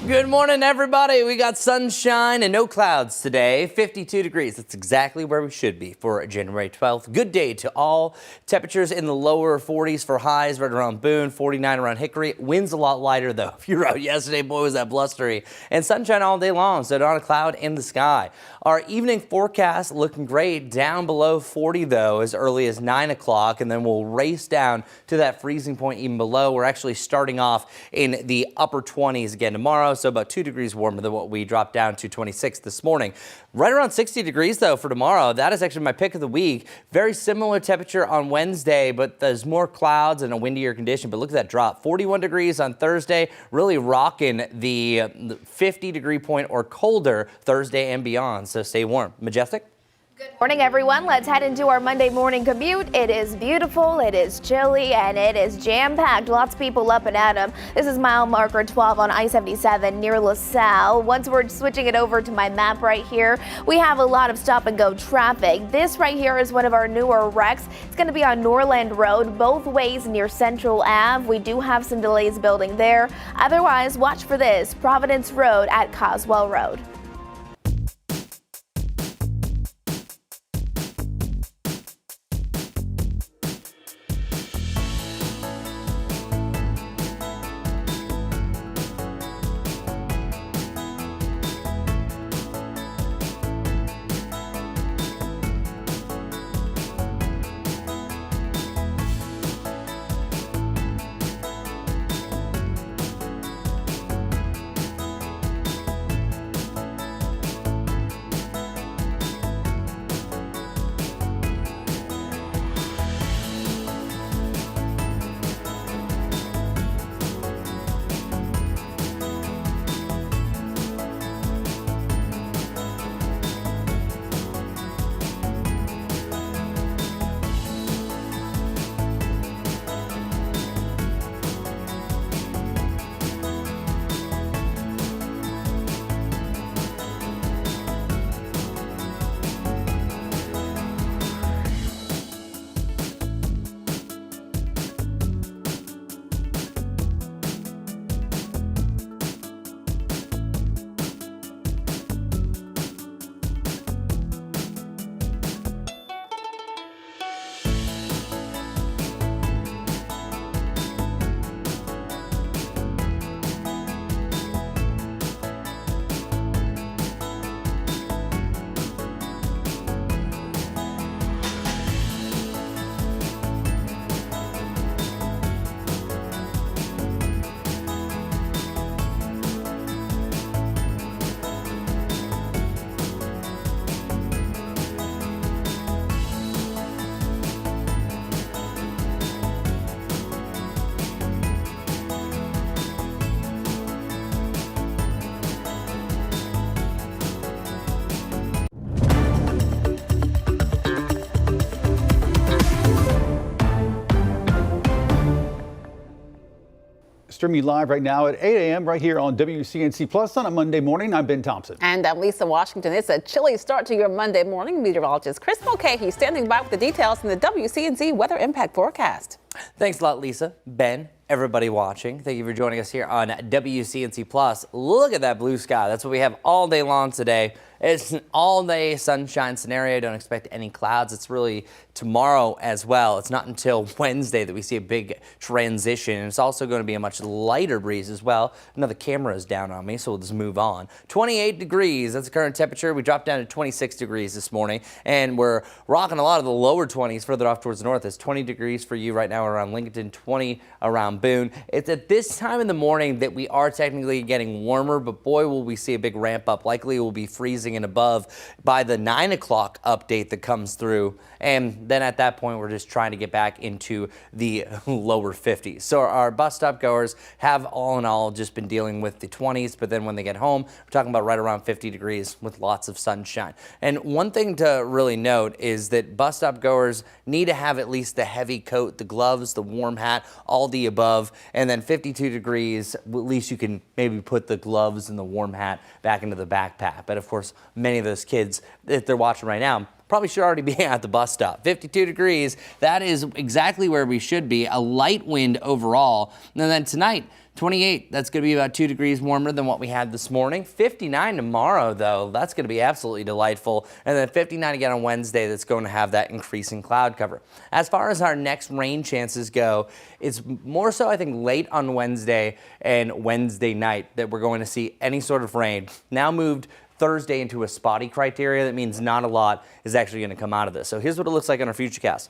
Good morning, everybody. We got sunshine and no clouds today. 52 degrees. That's exactly where we should be for January 12th. Good day to all. Temperatures in the lower 40s for highs right around Boone, 49 around Hickory. Winds a lot lighter, though. If you were out yesterday, boy, was that blustery. And sunshine all day long, so not a cloud in the sky. Our evening forecast looking great. Down below 40, though, as early as 9 o'clock, and then we'll race down to that freezing point even below. We're actually starting off in the upper 20s again tomorrow, so about 2 degrees warmer than what we dropped down to 26 this morning. Right around 60 degrees, though, for tomorrow. That is actually my pick of the week. Very similar temperature on Wednesday, but there's more clouds and a windier condition. But look at that drop. 41 degrees on Thursday, really rocking the 50-degree point or colder Thursday and beyond. So stay warm. Majestic? Good morning, everyone. Let's head into our Monday morning commute. It is beautiful, it is chilly, and it is jam-packed. Lots of people up and at 'em. This is mile marker 12 on I-77 near LaSalle. Once we're switching it over to my map right here, we have a lot of stop-and-go traffic. This right here is one of our newer wrecks. It's going to be on Norland Road, both ways near Central Ave. We do have some delays building there. Otherwise, watch for this, Providence Road at Coswell Road. Streaming live right now at 8 a.m. right here on WCNC Plus on a Monday morning. I'm Ben Thompson. And I'm Lisa Washington. It's a chilly start to your Monday morning. Meteorologist Chris Mulcahy standing by with the details in the WCNC weather impact forecast. Thanks a lot, Lisa, Ben, everybody watching. Thank you for joining us here on WCNC Plus. Look at that blue sky. That's what we have all day long today. It's an all-day sunshine scenario. Don't expect any clouds. It's really tomorrow as well. It's not until Wednesday that we see a big transition. And it's also going to be a much lighter breeze as well. Another camera is down on me, so we'll just move on. 28 degrees. That's the current temperature. We dropped down to 26 degrees this morning, and we're rocking a lot of the lower 20s further off towards the north. It's 20 degrees for you right now around Lincoln, 20 around Boone. It's at this time in the morning that we are technically getting warmer, but boy, will we see a big ramp up. Likely we'll be freezing and above by the 9 o'clock update that comes through. And then at that point, we're just trying to get back into the lower 50s. So our bus stop goers have all in all just been dealing with the 20s, but then when they get home, we're talking about right around 50 degrees with lots of sunshine. And one thing to really note is that bus stop goers need to have at least the heavy coat, the gloves, the warm hat, all the above. And then 52 degrees, at least you can maybe put the gloves and the warm hat back into the backpack. But of course, many of those kids, if they're watching right now, probably should already be at the bus stop. 52 degrees, that is exactly where we should be. A light wind overall. And then tonight, 28, that's going to be about 2 degrees warmer than what we had this morning. 59 tomorrow, though, that's going to be absolutely delightful. And then 59 again on Wednesday, that's going to have that increasing cloud cover. As far as our next rain chances go, it's more so, I think, late on Wednesday and Wednesday night that we're going to see any sort of rain. Now moved Thursday into a spotty criteria. That means not a lot is actually going to come out of this. So here's what it looks like on our Futurecast.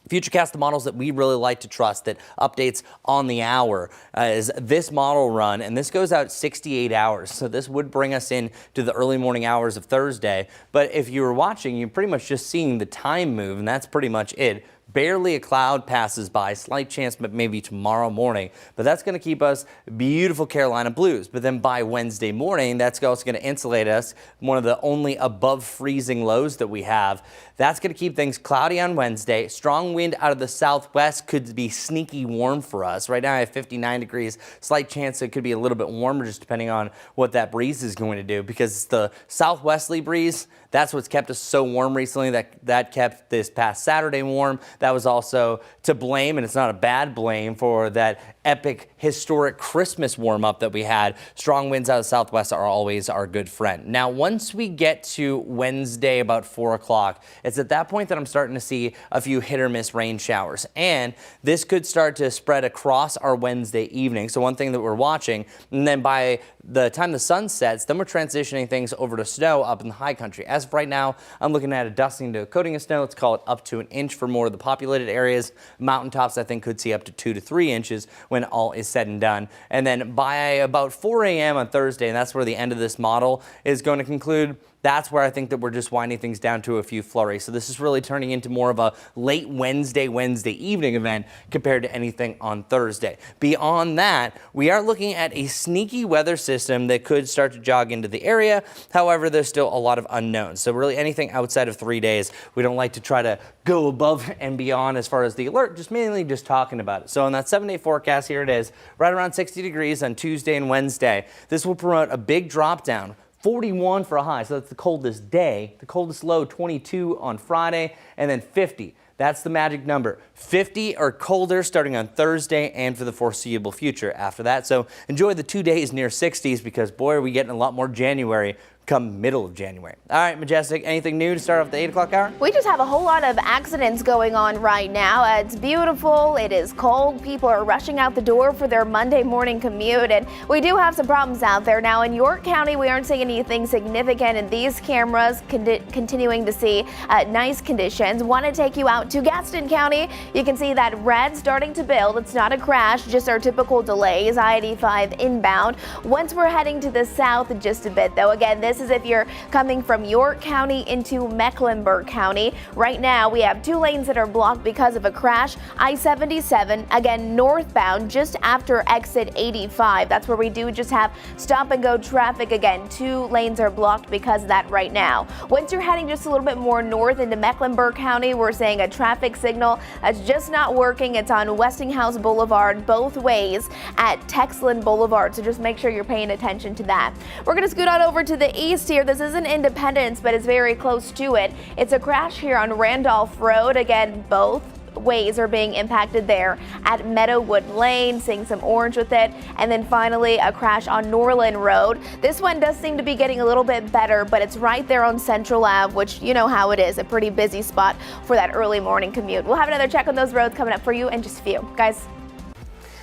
Futurecast, the models that we really like to trust that updates on the hour, is this model run, and this goes out 68 hours. So this would bring us in to the early morning hours of Thursday. But if you were watching, you're pretty much just seeing the time move, and that's pretty much it. Barely a cloud passes by, slight chance, but maybe tomorrow morning. But that's going to keep us beautiful Carolina blues. But then by Wednesday morning, that's also going to insulate us. One of the only above freezing lows that we have. That's going to keep things cloudy on Wednesday. Strong wind out of the southwest could be sneaky warm for us. Right now I have 59 degrees. Slight chance it could be a little bit warmer just depending on what that breeze is going to do, because the southwesterly breeze, that's what's kept us so warm recently. That kept this past Saturday warm. That was also to blame, and it's not a bad blame, for that epic historic Christmas warm up that we had. Strong winds out of the southwest are always our good friend. Now, once we get to Wednesday about 4 o'clock, it's at that point that I'm starting to see a few hit or miss rain showers. And this could start to spread across our Wednesday evening. So one thing that we're watching, and then by the time the sun sets, then we're transitioning things over to snow up in the high country. As of right now, I'm looking at a dusting to a coating of snow. Let's call it up to an inch for more of the populated areas. Mountaintops, I think, could see up to 2 to 3 inches when all is said and done. And then by about 4 a.m. on Thursday, and that's where the end of this model is going to conclude, that's where I think that we're just winding things down to a few flurries. So this is really turning into more of a late Wednesday evening event compared to anything on Thursday. Beyond that, we are looking at a sneaky weather system that could start to jog into the area. However, there's still a lot of unknowns. So really anything outside of 3 days, we don't like to try to go above and beyond as far as the alert, just mainly just talking about it. So on that 7-day forecast, here it is, right around 60 degrees on Tuesday and Wednesday. This will promote a big drop down. 41 for a high, so that's the coldest day. The coldest low, 22 on Friday, and then 50. That's the magic number. 50 or colder starting on Thursday and for the foreseeable future after that. So enjoy the 2 days near 60s, because boy, are we getting a lot more January come middle of January. All right, Majestic, anything new to start off the 8 o'clock hour? We just have a whole lot of accidents going on right now. It's beautiful, it is cold, people are rushing out the door for their Monday morning commute, and we do have some problems out there. Now in York County, we aren't seeing anything significant in these cameras, continuing to see nice conditions. Want to take you out to Gaston County. You can see that red starting to build. It's not a crash, just our typical delays. I-85 inbound. Once we're heading to the south just a bit, though, again, this is if you're coming from York County into Mecklenburg County. Right now, we have 2 lanes that are blocked because of a crash. I-77, again, northbound, just after exit 85. That's where we do just have stop and go traffic. Again, 2 lanes are blocked because of that right now. Once you're heading just a little bit more north into Mecklenburg County, we're seeing a traffic signal that's just not working. It's on Westinghouse Boulevard both ways at Texland Boulevard. So just make sure you're paying attention to that. We're going to scoot on over to the east here. This isn't Independence, but it's very close to it. It's a crash here on Randolph Road. Again, both ways are being impacted there at Meadowwood Lane, seeing some orange with it. And then finally a crash on Norland Road. This one does seem to be getting a little bit better, but it's right there on Central Ave, which you know how it is, a pretty busy spot for that early morning commute. We'll have another check on those roads coming up for you in just a few. Guys.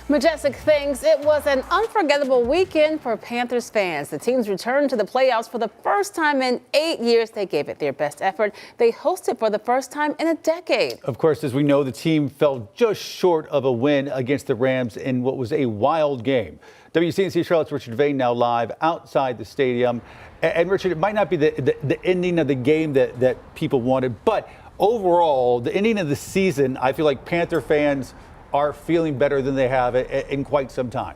Majestic things. It was an unforgettable weekend for Panthers fans. The teams returned to the playoffs for the first time in 8 years. They gave it their best effort. They hosted for the first time in a decade. Of course, as we know, the team fell just short of a win against the Rams in what was a wild game. WCNC Charlotte's Richard Vane now live outside the stadium. And Richard, it might not be the ending of the game that people wanted, but overall, the ending of the season, I feel like Panther fans are feeling better than they have in quite some time.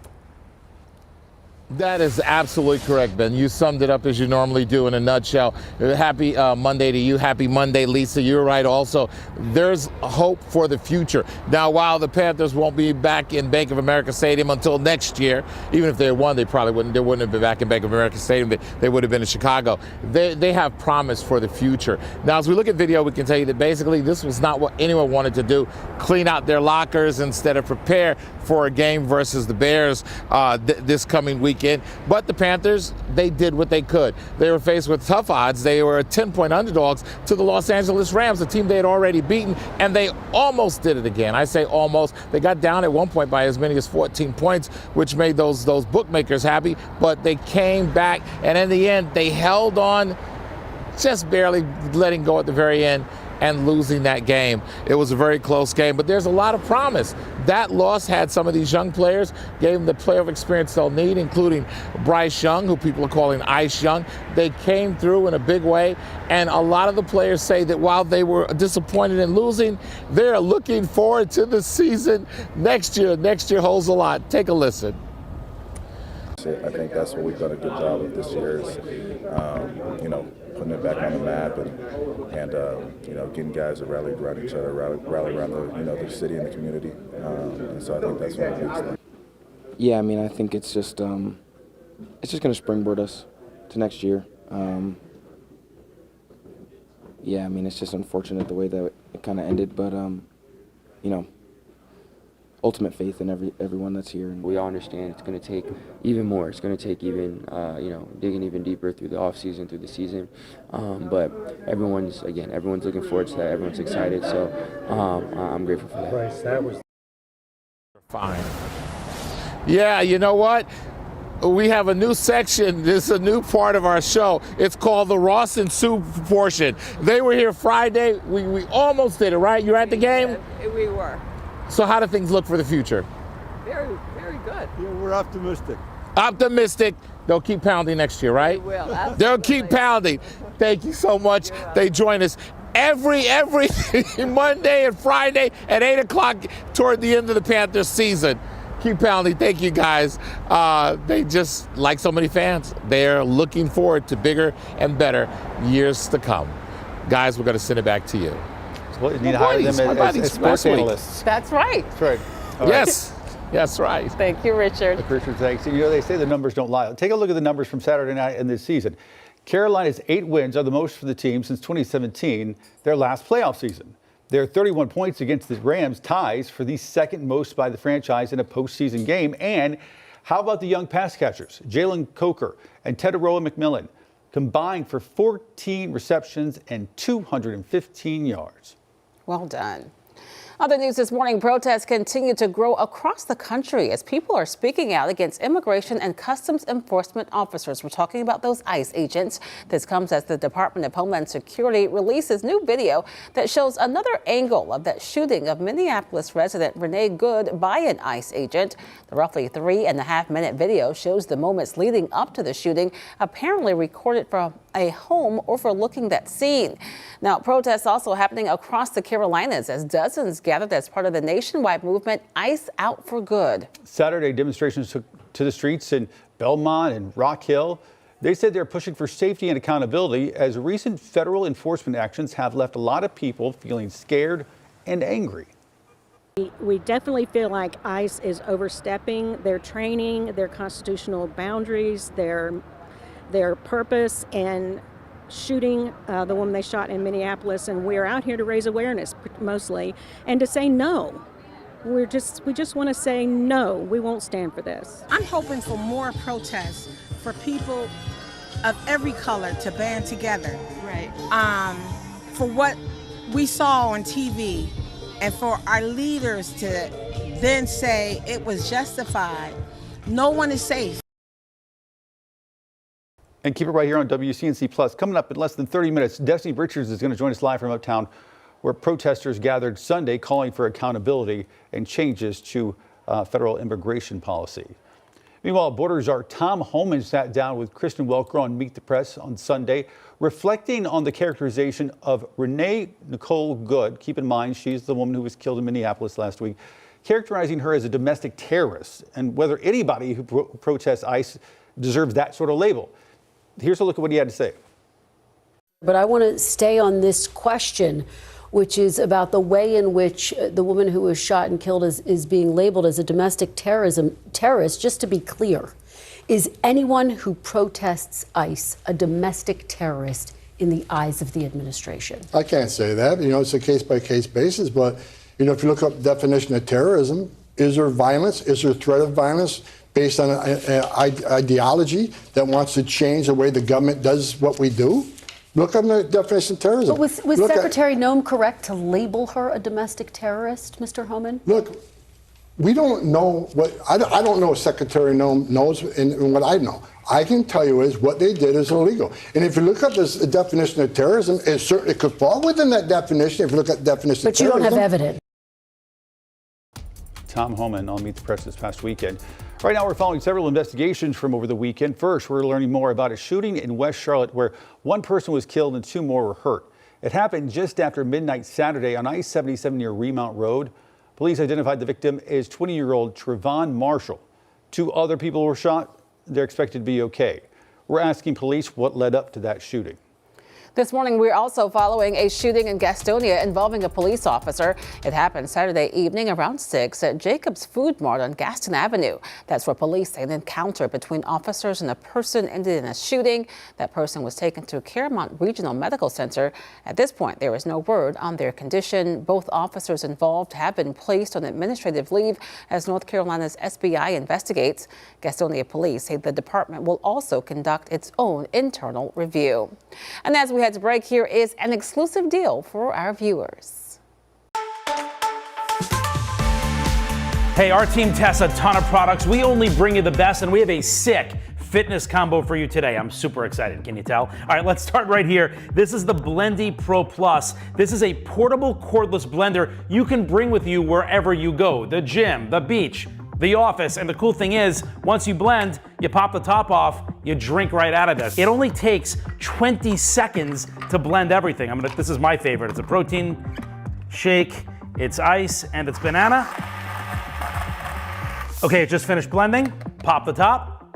That is absolutely correct, Ben. You summed it up as you normally do in a nutshell. Happy Monday to you. Happy Monday, Lisa. You're right also. There's hope for the future. Now, while the Panthers won't be back in Bank of America Stadium until next year, even if they won, they probably wouldn't. They wouldn't have been back in Bank of America Stadium. They would have been in Chicago. They have promise for the future. Now, as we look at video, we can tell you that basically this was not what anyone wanted to do. Clean out their lockers instead of prepare for a game versus the Bears this coming weekend. But the Panthers, they did what they could. They were faced with tough odds. They were 10-point underdogs to the Los Angeles Rams, a team they had already beaten, and they almost did it again. I say almost. They got down at one point by as many as 14 points, which made those bookmakers happy, but they came back, and in the end, they held on, just barely letting go at the very end and losing that game. It was a very close game, but there's a lot of promise. That loss had some of these young players, gave them the playoff experience they'll need, including Bryce Young, who people are calling Ice Young. They came through in a big way, and a lot of the players say that while they were disappointed in losing, they're looking forward to the season next year. Next year holds a lot. Take a listen. I think that's what we've done a good job of this year is, putting it back on the map and getting guys to rally around each other, rally around the city and the community. And so I think that's what it is. Yeah, I mean, I think it's just going to springboard us to next year. Yeah, I mean, it's just unfortunate the way that it kind of ended, but ultimate faith in everyone that's here. And we all understand it's going to take even more. It's going to take even, digging even deeper through the off season, through the season. But everyone's looking forward to that. Everyone's excited. So I'm grateful for that. Bryce, that was fine. Yeah, you know what? We have a new section. This is a new part of our show. It's called the Ross and Sue portion. They were here Friday. We almost did it, right? You were at the game? We were. So how do things look for the future? Very, very good. Yeah, we're optimistic. Optimistic. They'll keep pounding next year, right? They will, absolutely. They'll keep pounding. Thank you so much. They join us every Monday and Friday at 8 o'clock toward the end of the Panthers season. Keep pounding. Thank you, guys. They just, like so many fans, they're looking forward to bigger and better years to come. Guys, we're going to send it back to you. Well, you need to hire them as sports analysts. That's right. That's right. All yes. Right. That's right. Thank you, Richard. Richard, thanks. They say the numbers don't lie. Take a look at the numbers from Saturday night and this season. Carolina's 8 wins are the most for the team since 2017, their last playoff season. Their 31 points against the Rams ties for the second most by the franchise in a postseason game. And how about the young pass catchers, Jalen Coker and Teteroa McMillan, combined for 14 receptions and 215 yards. Well done. Other news this morning, protests continue to grow across the country as people are speaking out against immigration and customs enforcement officers. We're talking about those ICE agents. This comes as the Department of Homeland Security releases new video that shows another angle of that shooting of Minneapolis resident Renee Good by an ICE agent. The roughly 3.5-minute video shows the moments leading up to the shooting, apparently recorded from a home overlooking that scene. Now, protests also happening across the Carolinas as dozens gathered as part of the nationwide movement ICE Out for Good. Saturday, demonstrations took to the streets in Belmont and Rock Hill. They said they're pushing for safety and accountability as recent federal enforcement actions have left a lot of people feeling scared and angry. We definitely feel like ICE is overstepping their training, their constitutional boundaries, their purpose, and shooting the woman they shot in Minneapolis. And we're out here to raise awareness mostly and to say no. We just want to say no, we won't stand for this. I'm hoping for more protests for people of every color to band together. Right. For what we saw on TV and for our leaders to then say it was justified. No one is safe. And keep it right here on WCNC Plus. Coming up in less than 30 minutes, Destiny Richards is going to join us live from Uptown, where protesters gathered Sunday calling for accountability and changes to federal immigration policy. Meanwhile, Border Czar Tom Homan sat down with Kristen Welker on Meet the Press on Sunday, reflecting on the characterization of Renee Nicole Good. Keep in mind, she's the woman who was killed in Minneapolis last week. characterizing her as a domestic terrorist and whether anybody who protests ICE deserves that sort of label. Here's a look at what he had to say. But I want to stay on this question, which is about the way in which the woman who was shot and killed is being labeled as a domestic terrorist. Just to be clear, is anyone who protests ICE a domestic terrorist in the eyes of the administration? I can't say that. It's a case-by-case basis. But, if you look up the definition of terrorism, is there violence? Is there threat of violence based on an ideology that wants to change the way the government does what we do? Look up the definition of terrorism. But was Secretary Noem correct to label her a domestic terrorist, Mr. Homan? Look, we don't know what, I don't know what Secretary Noem knows and what I know. I can tell you is what they did is illegal. And if you look up this definition of terrorism, it certainly could fall within that definition if you look at the definition of terrorism. But you don't have evidence. Tom Homan on Meet the Press this past weekend. Right now, we're following several investigations from over the weekend. First, we're learning more about a shooting in West Charlotte where one person was killed and 2 more were hurt. It happened just after midnight Saturday on I-77 near Remount Road. Police identified the victim as 20-year-old Trevon Marshall. 2 other people were shot. They're expected to be okay. We're asking police what led up to that shooting. This morning, we're also following a shooting in Gastonia involving a police officer. It happened Saturday evening around 6 at Jacob's Food Mart on Gaston Avenue. That's where police say an encounter between officers and a person ended in a shooting. That person was taken to Claremont Regional Medical Center. At this point, there is no word on their condition. Both officers involved have been placed on administrative leave as North Carolina's SBI investigates. Gastonia police say the department will also conduct its own internal review. And as we head to break, here is an exclusive deal for our viewers. Hey, our team tests a ton of products. We only bring you the best, and we have a sick fitness combo for you today. I'm super excited, can you tell? All right, let's start right here. This is the Blendy Pro Plus. This is a portable cordless blender you can bring with you wherever you go, the gym, the beach, the office. And the cool thing is, once you blend, you pop the top off, you drink right out of this. It only takes 20 seconds to blend everything. This is my favorite. It's a protein shake, it's ice, and it's banana. Okay, it just finished blending. Pop the top.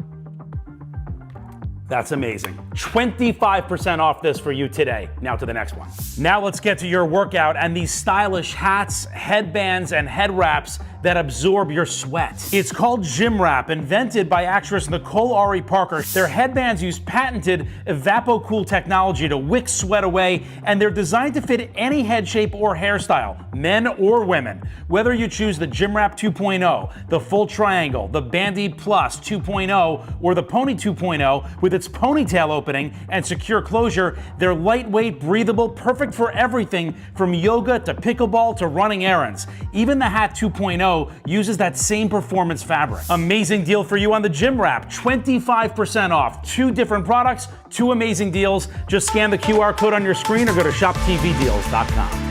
That's amazing. 25% off this for you today. Now to the next one. Now let's get to your workout and these stylish hats, headbands, and head wraps that absorb your sweat. It's called Gym Wrap, invented by actress Nicole Ari Parker. Their headbands use patented EvapoCool technology to wick sweat away, and they're designed to fit any head shape or hairstyle, men or women. Whether you choose the Gym Wrap 2.0, the Full Triangle, the Bandy Plus 2.0, or the Pony 2.0 with its ponytail opening and secure closure, they're lightweight, breathable, perfect for everything from yoga to pickleball to running errands. Even the Hat 2.0 uses that same performance fabric. Amazing deal for you on the Gym Wrap. 25% off. 2 different products, 2 amazing deals. Just scan the QR code on your screen or go to shoptvdeals.com.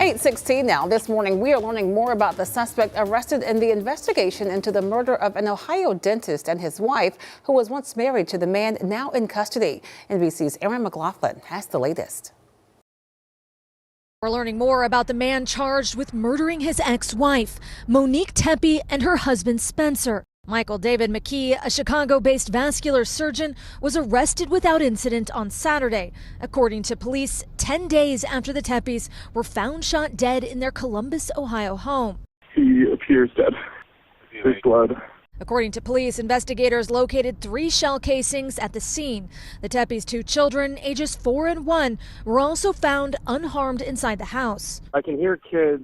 8:16 now. This morning, we are learning more about the suspect arrested in the investigation into the murder of an Ohio dentist and his wife, who was once married to the man now in custody. NBC's Aaron McLaughlin has the latest. We're learning more about the man charged with murdering his ex-wife, Monique Tepe, and her husband, Spencer. Michael David McKee, a Chicago-based vascular surgeon, was arrested without incident on Saturday. According to police, 10 days after the Tepes were found shot dead in their Columbus, Ohio home. He appears dead. There's blood. According to police, investigators located 3 shell casings at the scene. The Tepes' 2 children, ages 4 and 1, were also found unharmed inside the house. I can hear kids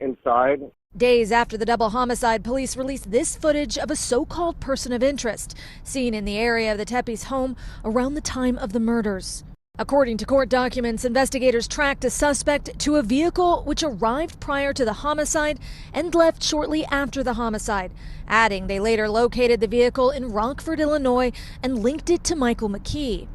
inside. Days after the double homicide, police released this footage of a so-called person of interest seen in the area of the Tepes' home around the time of the murders. According to court documents, investigators tracked a suspect to a vehicle which arrived prior to the homicide and left shortly after the homicide, adding they later located the vehicle in Rockford, Illinois, and linked it to Michael McKee.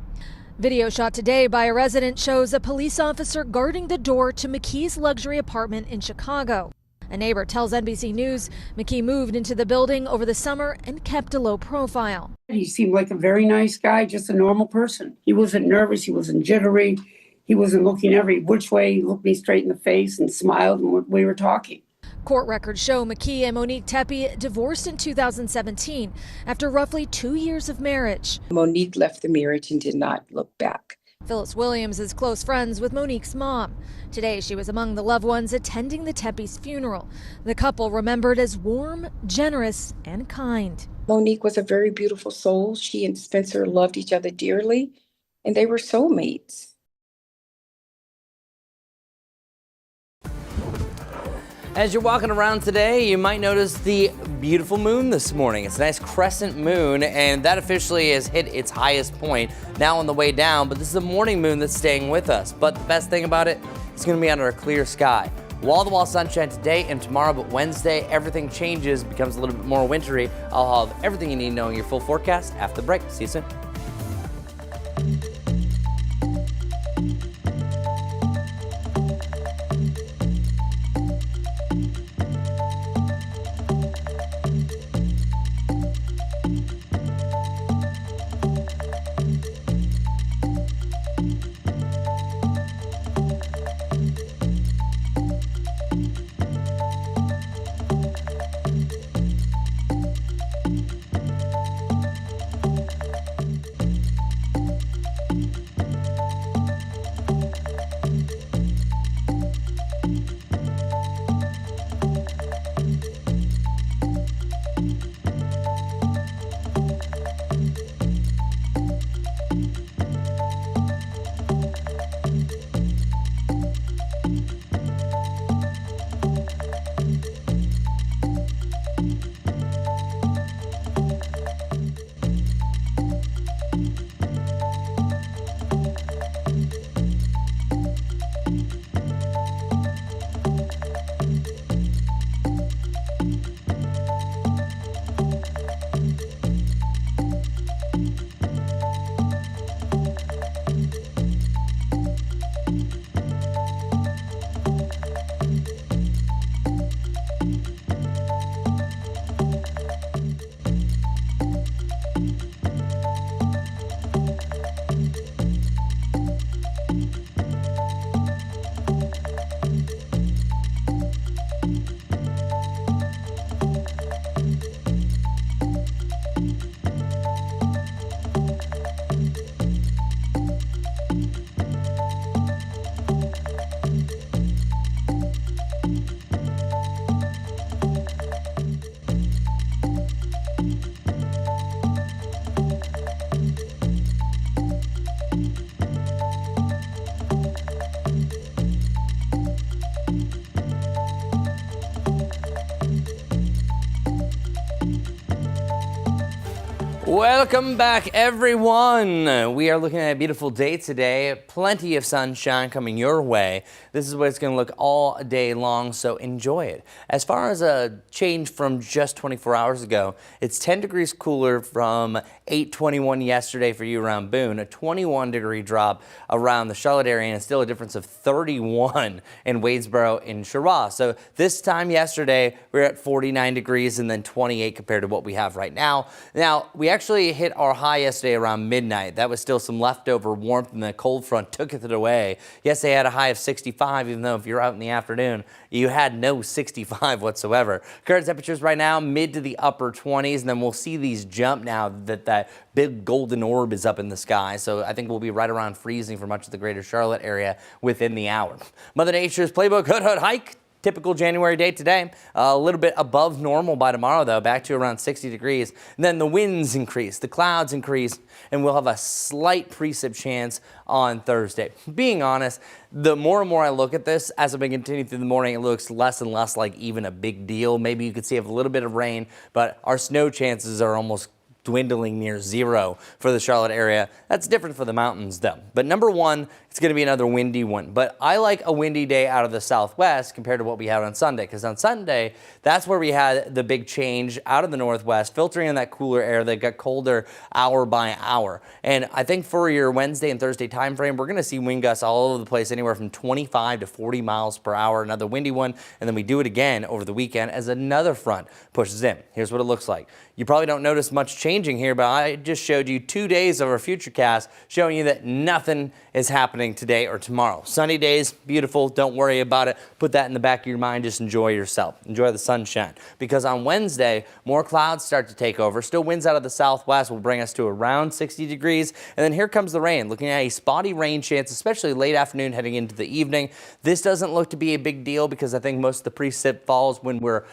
Video shot today by a resident shows a police officer guarding the door to McKee's luxury apartment in Chicago. A neighbor tells NBC News McKee moved into the building over the summer and kept a low profile. He seemed like a very nice guy, just a normal person. He wasn't nervous, he wasn't jittery, he wasn't looking every which way. He looked me straight in the face and smiled when we were talking. Court records show McKee and Monique Tepe divorced in 2017 after roughly 2 years of marriage. Monique left the marriage and did not look back. Phyllis Williams is close friends with Monique's mom. Today, she was among the loved ones attending the Tepes' funeral. The couple remembered as warm, generous, and kind. Monique was a very beautiful soul. She and Spencer loved each other dearly, and they were soulmates. As you're walking around today, you might notice the beautiful moon this morning. It's a nice crescent moon, and that officially has hit its highest point now on the way down, but this is a morning moon that's staying with us. But the best thing about it, it's going to be under a clear sky. Wall-to-wall sunshine today and tomorrow, but Wednesday, everything changes, becomes a little bit more wintry. I'll have everything you need knowing your full forecast after the break. See you soon. Welcome back, everyone. We are looking at a beautiful day today. Plenty of sunshine coming your way. This is what it's going to look all day long, so enjoy it. As far as a change from just 24 hours ago, it's 10 degrees cooler from 8:21 yesterday for you around Boone, a 21-degree drop around the Charlotte area, and still a difference of 31 in Wadesboro and Chirac. So this time yesterday, we were at 49 degrees and then 28 compared to what we have right now. Now, we actually hit our high yesterday around midnight. That was still some leftover warmth, and the cold front took it away. Yesterday had a high of 65, even though if you're out in the afternoon, you had no 65 whatsoever. Current temperatures right now, mid to the upper 20s, and then we'll see these jump now that that big golden orb is up in the sky. So I think we'll be right around freezing for much of the greater Charlotte area within the hour. Mother Nature's playbook, hood hike. Typical January day today, a little bit above normal by tomorrow though, back to around 60 degrees. And then the winds increase, the clouds increase, and we'll have a slight precip chance on Thursday. Being honest, the more and more I look at this, as I've been continuing through the morning, it looks less and less like even a big deal. Maybe you could see a little bit of rain, but our snow chances are almost dwindling near zero for the Charlotte area. That's different for the mountains though. But number one, it's going to be another windy one. But I like a windy day out of the southwest compared to what we had on Sunday, because on Sunday, that's where we had the big change out of the northwest, filtering in that cooler air that got colder hour by hour. And I think for your Wednesday and Thursday time frame, we're going to see wind gusts all over the place, anywhere from 25 to 40 miles per hour, another windy one. And then we do it again over the weekend as another front pushes in. Here's what it looks like. You probably don't notice much changing here, but I just showed you 2 days of our futurecast showing you that nothing is happening today or tomorrow. Sunny days, beautiful, don't worry about it. Put that in the back of your mind, just enjoy yourself. Enjoy the sunshine. Because on Wednesday, more clouds start to take over. Still winds out of the southwest will bring us to around 60 degrees. And then here comes the rain. Looking at a spotty rain chance, especially late afternoon heading into the evening. This doesn't look to be a big deal because I think most of the precip falls when we're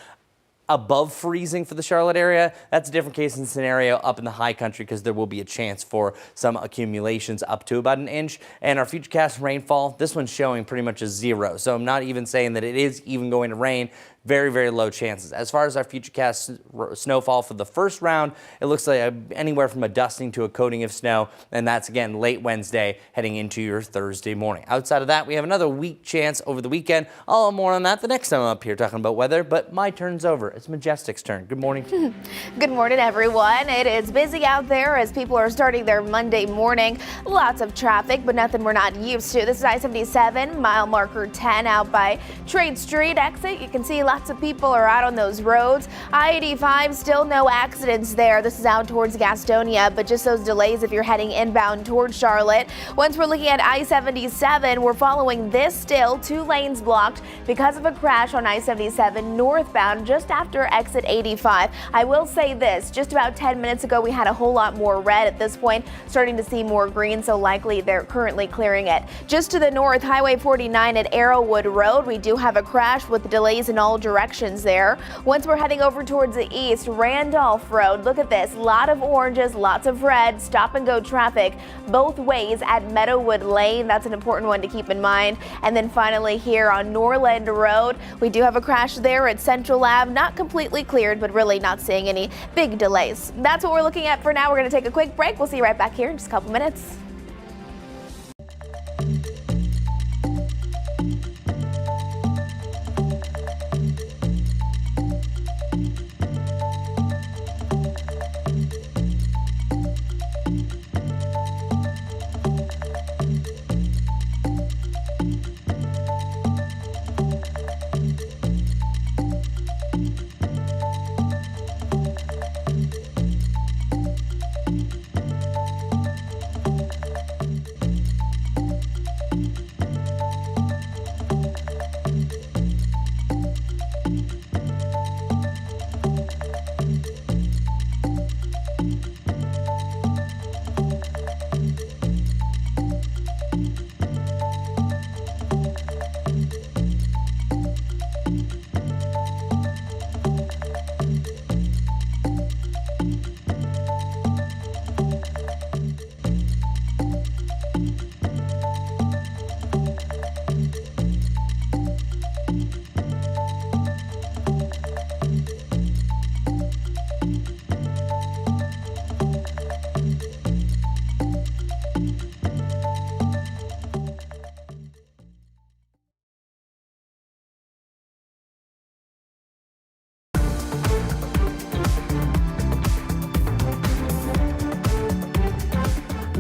above freezing for the Charlotte area. That's a different case and scenario up in the high country because there will be a chance for some accumulations up to about an inch. And our futurecast rainfall, this one's showing pretty much a 0. So I'm not even saying that it is even going to rain. Very, very low chances. As far as our futurecast snowfall for the first round, it looks like anywhere from a dusting to a coating of snow, and that's again late Wednesday heading into your Thursday morning. Outside of that, we have another weak chance over the weekend. I'll have more on that the next time I'm up here talking about weather, but my turn's over. It's Majestic's turn. Good morning. Good morning, everyone. It is busy out there as people are starting their Monday morning. Lots of traffic, but nothing we're not used to. This is I-77, mile marker 10 out by Trade Street exit. You can see lots of people are out on those roads. I-85, still no accidents there. This is out towards Gastonia, but just those delays if you're heading inbound towards Charlotte. Once we're looking at I-77, we're following this still. 2 lanes blocked because of a crash on I-77 northbound just after exit 85. I will say this, just about 10 minutes ago, we had a whole lot more red. At this point, starting to see more green, so likely they're currently clearing it. Just to the north, Highway 49 at Arrowwood Road, we do have a crash with delays in all directions there. Once we're heading over towards the east, Randolph Road, look at this, lot of oranges, lots of red, stop and go traffic both ways at Meadowwood Lane. That's an important one to keep in mind. And then finally here on Norland Road, we do have a crash there at Central Ave, not completely cleared, but really not seeing any big delays. That's what we're looking at for now. We're going to take a quick break. We'll see you right back here in just a couple minutes.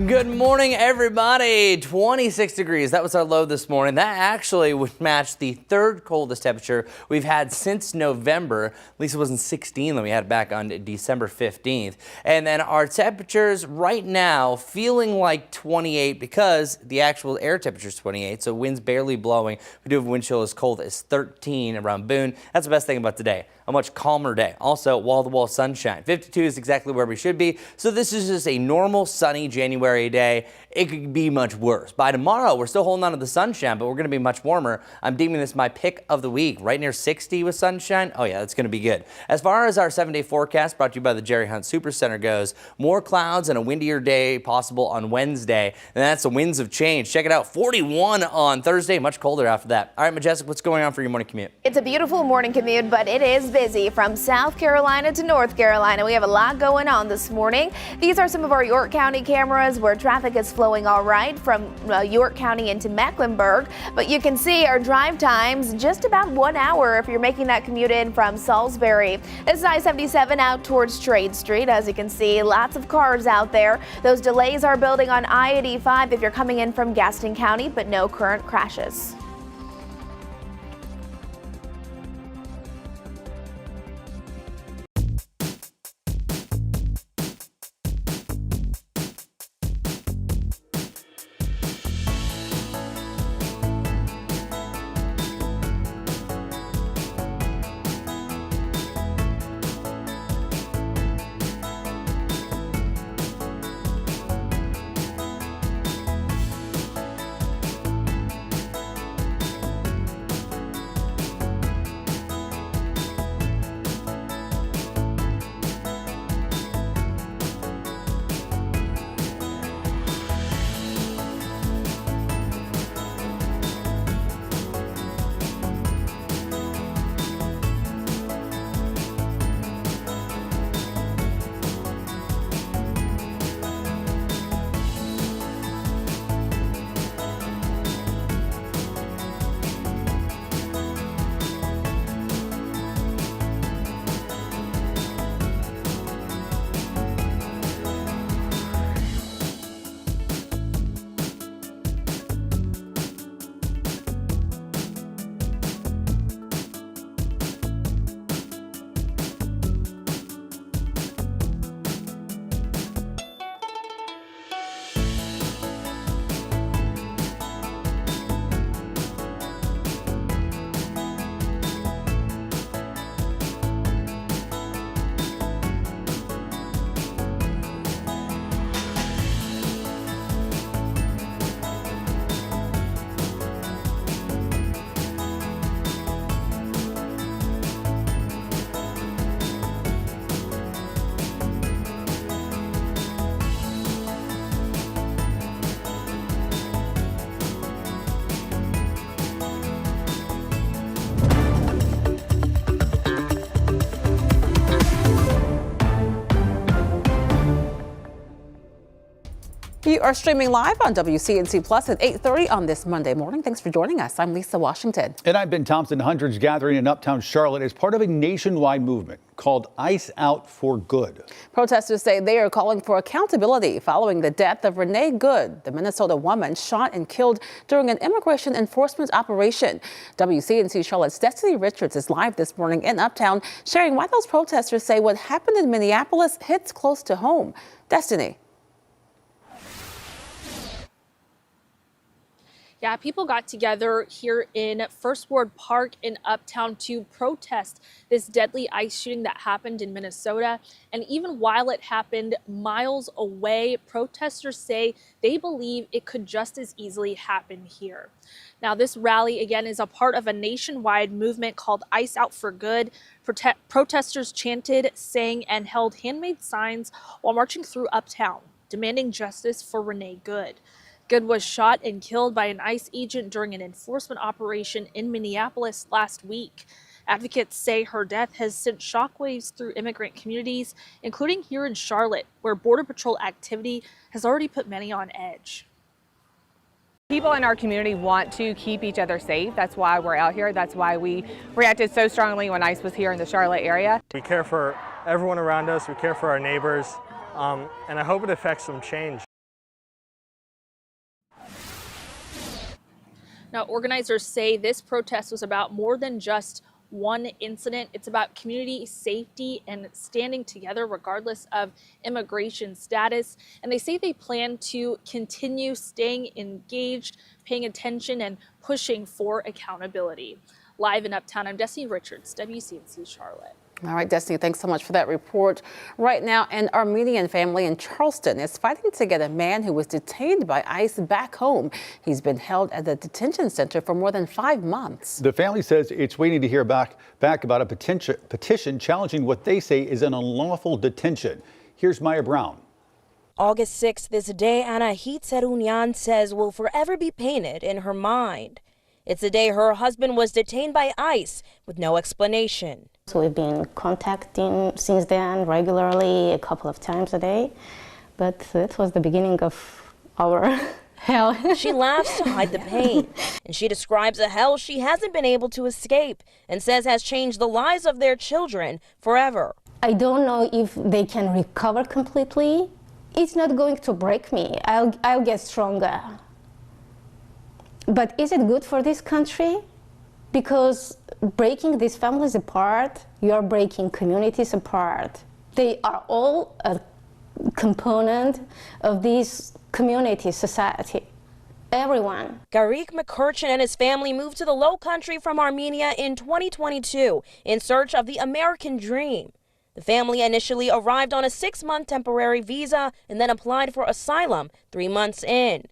Good morning, everybody. 26 degrees. That was our low this morning. That actually would match the third coldest temperature we've had since November. At least it wasn't 16 that we had back on December 15th. And then our temperatures right now feeling like 28 because the actual air temperature is 28. So wind's barely blowing. We do have a wind chill as cold as 13 around Boone. That's the best thing about today. A much calmer day. Also, wall-to-wall sunshine. 52 is exactly where we should be. So this is just a normal sunny January day. It could be much worse. By tomorrow, we're still holding on to the sunshine, but we're going to be much warmer. I'm deeming this my pick of the week. Right near 60 with sunshine. Oh yeah, that's going to be good. As far as our 7-day forecast brought to you by the Jerry Hunt Supercenter goes, more clouds and a windier day possible on Wednesday. And that's the winds of change. Check it out. 41 on Thursday. Much colder after that. All right, Majestic, what's going on for your morning commute? It's a beautiful morning commute, but it is busy from South Carolina to North Carolina. We have a lot going on this morning. These are some of our York County cameras where traffic is flowing all right from York County into Mecklenburg. But you can see our drive times just about 1 hour if you're making that commute in from Salisbury. This is I-77 out towards Trade Street. As you can see, lots of cars out there. Those delays are building on I-85 if you're coming in from Gaston County, but no current crashes. You are streaming live on WCNC Plus at 8:30 on this Monday morning. Thanks for joining us. I'm Lisa Washington. And I'm Ben Thompson. Hundreds gathering in uptown Charlotte as part of a nationwide movement called Ice Out for Good. Protesters say they are calling for accountability following the death of Renee Good, the Minnesota woman shot and killed during an immigration enforcement operation. WCNC Charlotte's Destiny Richards is live this morning in Uptown, sharing why those protesters say what happened in Minneapolis hits close to home. Destiny. Yeah, people got together here in First Ward Park in Uptown to protest this deadly ICE shooting that happened in Minnesota. And even while it happened miles away, protesters say they believe it could just as easily happen here. Now, this rally, again, is a part of a nationwide movement called Ice Out for Good. Protesters chanted, sang, and held handmade signs while marching through Uptown, demanding justice for Renee Good. Good was shot and killed by an ICE agent during an enforcement operation in Minneapolis last week. Advocates say her death has sent shockwaves through immigrant communities, including here in Charlotte, where Border Patrol activity has already put many on edge. People in our community want to keep each other safe. That's why we're out here. That's why we reacted so strongly when ICE was here in the Charlotte area. We care for everyone around us. We care for our neighbors. And I hope it affects some change. Now, organizers say this protest was about more than just one incident. It's about community safety and standing together regardless of immigration status. And they say they plan to continue staying engaged, paying attention, and pushing for accountability. Live in Uptown, I'm Destiny Richards, WCNC Charlotte. All right, Destiny, thanks so much for that report. Right now, an Armenian family in Charleston is fighting to get a man who was detained by ICE back home. He's been held at the detention center for more than 5 months. The family says it's waiting to hear back about a petition challenging what they say is an unlawful detention. Here's Maya Brown. August 6th is a day Anahit Serunyan says will forever be painted in her mind. It's the day her husband was detained by ICE with no explanation. So we've been contacting since then regularly, a couple of times a day, but it was the beginning of our hell. She laughs to hide the pain, and she describes a hell she hasn't been able to escape and says has changed the lives of their children forever. I don't know if they can recover completely. It's not going to break me. I'll get stronger. But is it good for this country? Because breaking these families apart, you are breaking communities apart. They are all a component of this community, society, everyone. Garik McCurchin and his family moved to the Low Country from Armenia in 2022 in search of the American dream. The family initially arrived on a 6-month temporary visa and then applied for asylum 3 months in.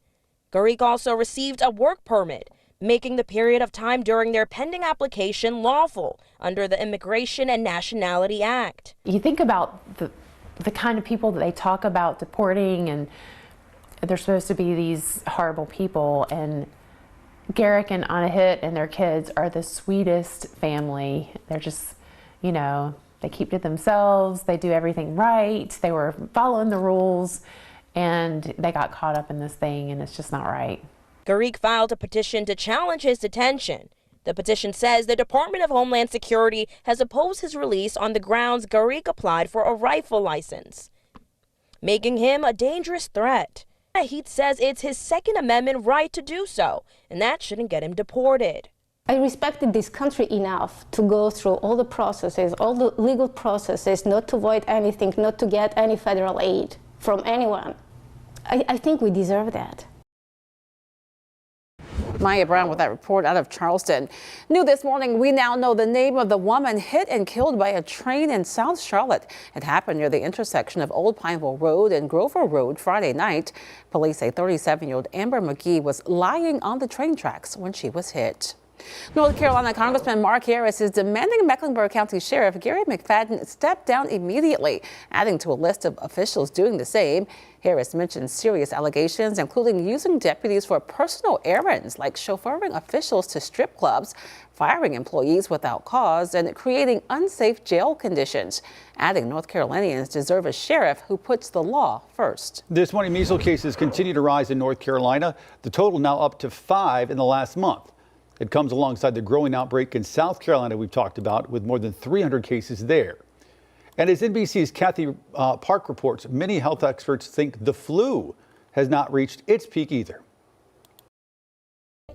Garik also received a work permit, making the period of time during their pending application lawful under the Immigration and Nationality Act. You think about the kind of people that they talk about deporting, and they're supposed to be these horrible people, and Garrick and Anahit and their kids are the sweetest family. They're just, you know, they keep to themselves, they do everything right, they were following the rules, and they got caught up in this thing, and it's just not right. Garik filed a petition to challenge his detention. The petition says the Department of Homeland Security has opposed his release on the grounds Garik applied for a rifle license, making him a dangerous threat. He says it's his Second Amendment right to do so, and that shouldn't get him deported. I respected this country enough to go through all the processes, all the legal processes, not to avoid anything, not to get any federal aid from anyone. I think we deserve that. Maya Brown with that report out of Charleston. New this morning, we now know the name of the woman hit and killed by a train in South Charlotte. It happened near the intersection of Old Pineville Road and Grover Road Friday night. Police say 37-year-old Amber McGee was lying on the train tracks when she was hit. North Carolina Congressman Mark Harris is demanding Mecklenburg County Sheriff Gary McFadden step down immediately, adding to a list of officials doing the same. Harris mentioned serious allegations, including using deputies for personal errands like chauffeuring officials to strip clubs, firing employees without cause, and creating unsafe jail conditions, adding North Carolinians deserve a sheriff who puts the law first. This morning, measles cases continue to rise in North Carolina. The total now up to 5 in the last month. It comes alongside the growing outbreak in South Carolina we've talked about, with more than 300 cases there. And as NBC's Kathy Park reports, many health experts think the flu has not reached its peak either.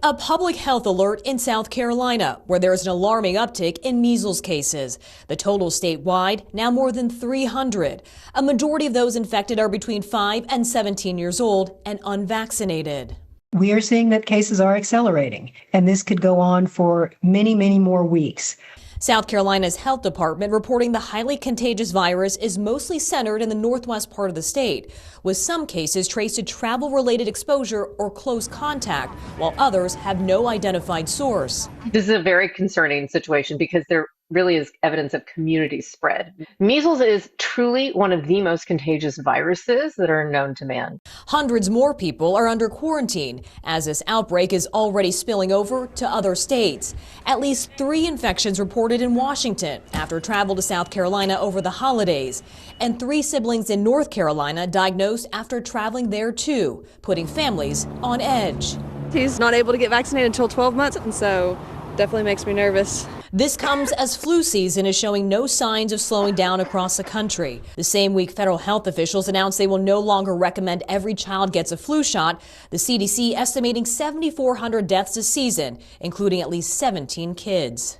A public health alert in South Carolina, where there's an alarming uptick in measles cases. The total statewide, now more than 300. A majority of those infected are between 5 and 17 years old and unvaccinated. We are seeing that cases are accelerating, and this could go on for many, many more weeks. South Carolina's health department reporting the highly contagious virus is mostly centered in the northwest part of the state, with some cases traced to travel-related exposure or close contact, while others have no identified source. This is a very concerning situation because there really is evidence of community spread. Measles is truly one of the most contagious viruses that are known to man. Hundreds more people are under quarantine as this outbreak is already spilling over to other states. At least 3 infections reported in Washington after travel to South Carolina over the holidays, and 3 siblings in North Carolina diagnosed after traveling there too, putting families on edge. He's not able to get vaccinated until 12 months, and so definitely makes me nervous. This comes as flu season is showing no signs of slowing down across the country. The same week, federal health officials announced they will no longer recommend every child gets a flu shot. The CDC estimating 7,400 deaths this season, including at least 17 kids.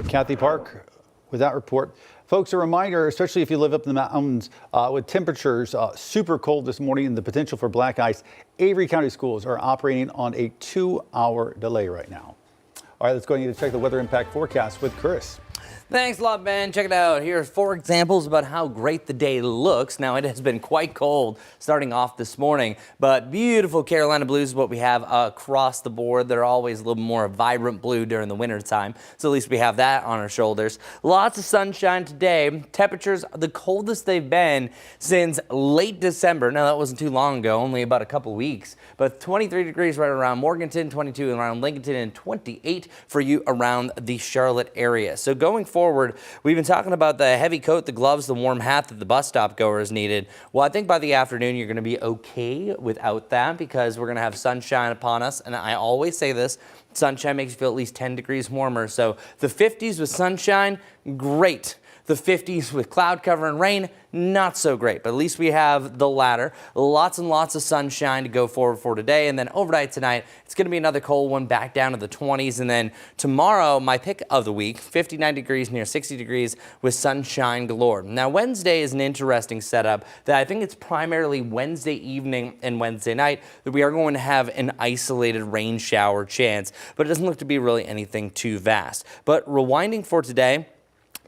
Kathy Park with that report. Folks, a reminder, especially if you live up in the mountains with temperatures super cold this morning and the potential for black ice, Avery County schools are operating on a 2-hour delay right now. All right, let's go ahead and check the weather impact forecast with Chris. Thanks a lot, Ben. Check it out. Here are 4 examples about how great the day looks. Now, it has been quite cold starting off this morning, but beautiful Carolina blues is what we have across the board. They're always a little more vibrant blue during the winter time, so at least we have that on our shoulders. Lots of sunshine today. Temperatures are the coldest they've been since late December. Now, that wasn't too long ago, only about a couple weeks, but 23 degrees right around Morganton, 22 around Lincoln, and 28 for you around the Charlotte area. So going forward, we've been talking about the heavy coat, the gloves, the warm hat that the bus stop goers needed. Well, I think by the afternoon, you're going to be okay without that because we're going to have sunshine upon us. And I always say this, sunshine makes you feel at least 10 degrees warmer. So the 50s with sunshine, great. The 50s with cloud cover and rain, not so great, but at least we have the latter. Lots and lots of sunshine to go forward for today. And then overnight tonight, it's going to be another cold one back down to the 20s. And then tomorrow, my pick of the week, 59 degrees near 60 degrees with sunshine galore. Now, Wednesday is an interesting setup that I think it's primarily Wednesday evening and Wednesday night that we are going to have an isolated rain shower chance, but it doesn't look to be really anything too vast. But rewinding for today,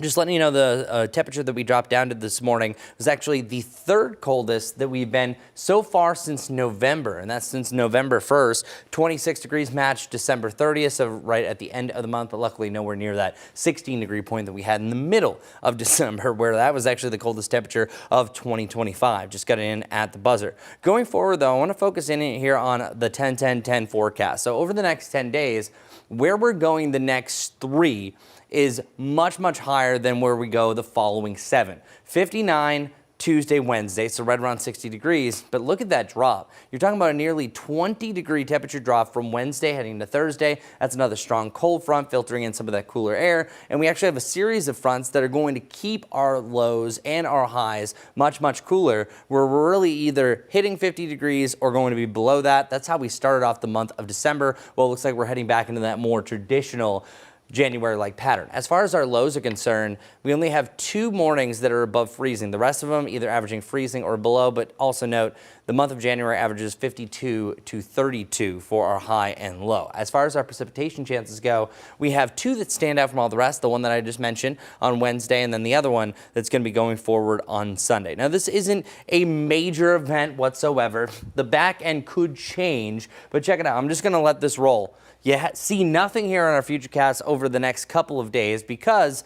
just letting you know the temperature that we dropped down to this morning was actually the 3rd coldest that we've been so far since November, and that's since November 1st. 26 degrees matched December 30th, so right at the end of the month, but luckily nowhere near that 16-degree point that we had in the middle of December, where that was actually the coldest temperature of 2025. Just got in at the buzzer. Going forward, though, I want to focus in here on the 10-10-10 forecast. So over the next 10 days, where we're going the next 3 is much, much higher than where we go the following 7. 59 Tuesday, Wednesday, so right around 60 degrees. But look at that drop. You're talking about a nearly 20-degree temperature drop from Wednesday heading to Thursday. That's another strong cold front filtering in some of that cooler air. And we actually have a series of fronts that are going to keep our lows and our highs much, much cooler, where we're really either hitting 50 degrees or going to be below that. That's how we started off the month of December. Well, it looks like we're heading back into that more traditional January-like pattern. As far as our lows are concerned, we only have 2 mornings that are above freezing. The rest of them either averaging freezing or below, but also note the month of January averages 52 to 32 for our high and low. As far as our precipitation chances go, we have 2 that stand out from all the rest, the one that I just mentioned on Wednesday, and then the other one that's going to be going forward on Sunday. Now, this isn't a major event whatsoever. The back end could change, but check it out. I'm just going to let this roll. You see nothing here on our Futurecast over the next couple of days because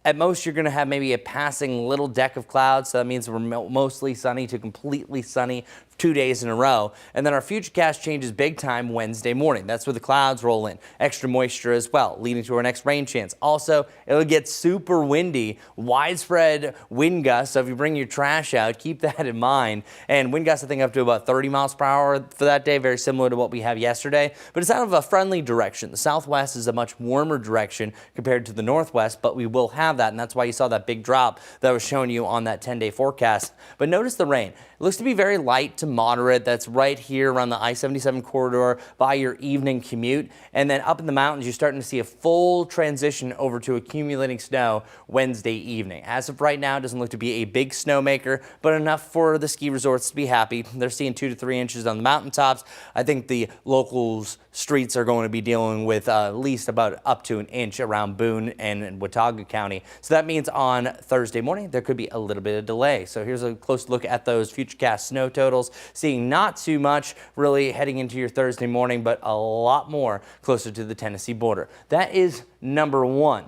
at most you're going to have maybe a passing little deck of clouds. So that means we're mostly sunny to completely sunny 2 days in a row. And then our Futurecast changes big time Wednesday morning. That's where the clouds roll in. Extra moisture as well, leading to our next rain chance. Also, it'll get super windy, widespread wind gusts. So if you bring your trash out, keep that in mind. And wind gusts, I think, up to about 30 miles per hour for that day, very similar to what we have yesterday. But it's out of a friendly direction. The southwest is a much warmer direction compared to the northwest, but we will have that. And that's why you saw that big drop that I was showing you on that 10-day forecast. But notice the rain. It looks to be very light to moderate. That's right here around the I-77 corridor by your evening commute. And then up in the mountains, you're starting to see a full transition over to accumulating snow Wednesday evening. As of right now, it doesn't look to be a big snowmaker, but enough for the ski resorts to be happy. They're seeing 2 to 3 inches on the mountaintops. I think the locals' streets are going to be dealing with at least about up to an inch around Boone and Watauga County. So that means on Thursday morning, there could be a little bit of delay. So here's a close look at those Futurecast snow totals. Seeing not too much really heading into your Thursday morning, but a lot more closer to the Tennessee border. That is number 1.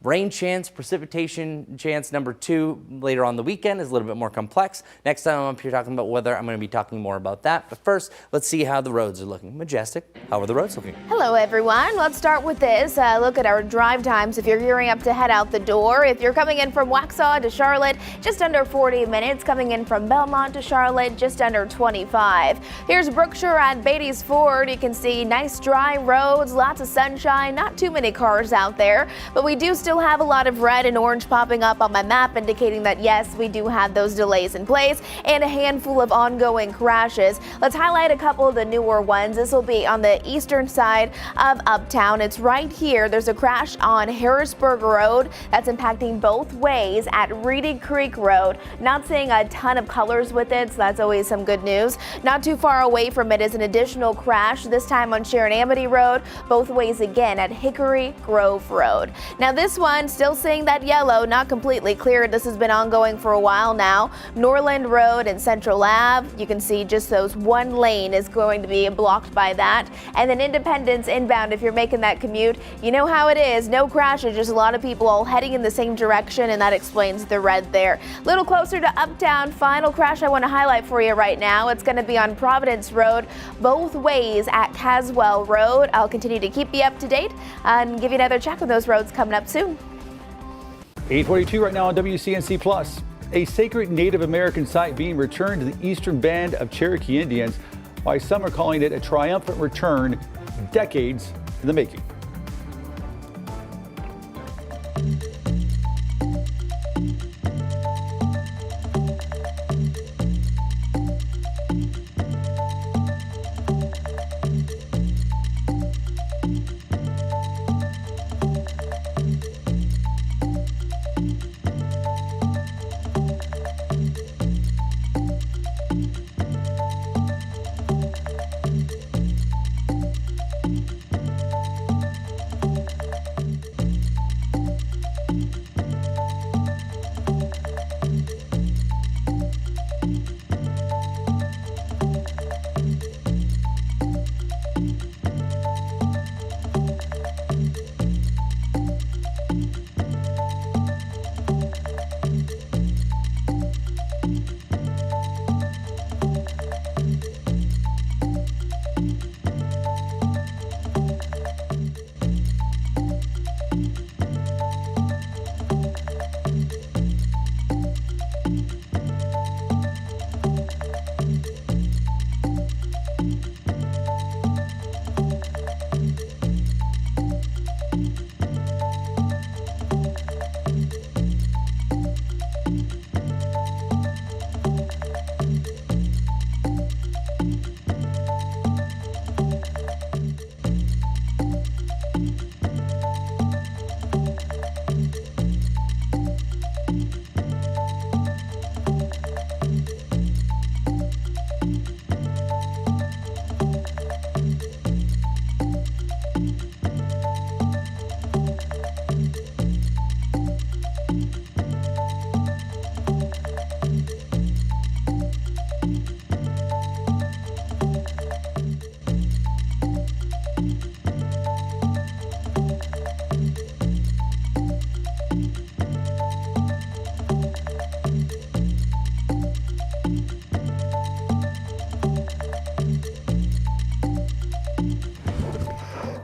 Rain chance, precipitation chance number 2 later on the weekend is a little bit more complex. Next time I'm up here talking about weather, I'm going to be talking more about that. But first, let's see how the roads are looking. Majestic, how are the roads looking? Hello, everyone. Let's start with this. Look at our drive times if you're gearing up to head out the door. If you're coming in from Waxhaw to Charlotte, just under 40 minutes. Coming in from Belmont to Charlotte, just under 25. Here's Brookshire at Beatty's Ford. You can see nice dry roads, lots of sunshine, not too many cars out there, but we do still have a lot of red and orange popping up on my map, indicating that yes, we do have those delays in place and a handful of ongoing crashes. Let's highlight a couple of the newer ones. This will be on the eastern side of Uptown. It's right here. There's a crash on Harrisburg Road that's impacting both ways at Reedy Creek Road. Not seeing a ton of colors with it, so that's always some good news. Not too far away from it is an additional crash, this time on Sharon Amity Road, both ways again at Hickory Grove Road. Now this one, still seeing that yellow, not completely cleared. This has been ongoing for a while now. Norland Road and Central Ave, you can see just those one lane is going to be blocked by that. And then Independence inbound, if you're making that commute, you know how it is. No crashes, just a lot of people all heading in the same direction, and that explains the red there. A little closer to Uptown, final crash I want to highlight for you right now. It's going to be on Providence Road, both ways at Caswell Road. I'll continue to keep you up to date and give you another check on those roads coming up soon. 8:42 right now on WCNC Plus. A sacred Native American site being returned to the Eastern Band of Cherokee Indians, while some are calling it a triumphant return, decades in the making.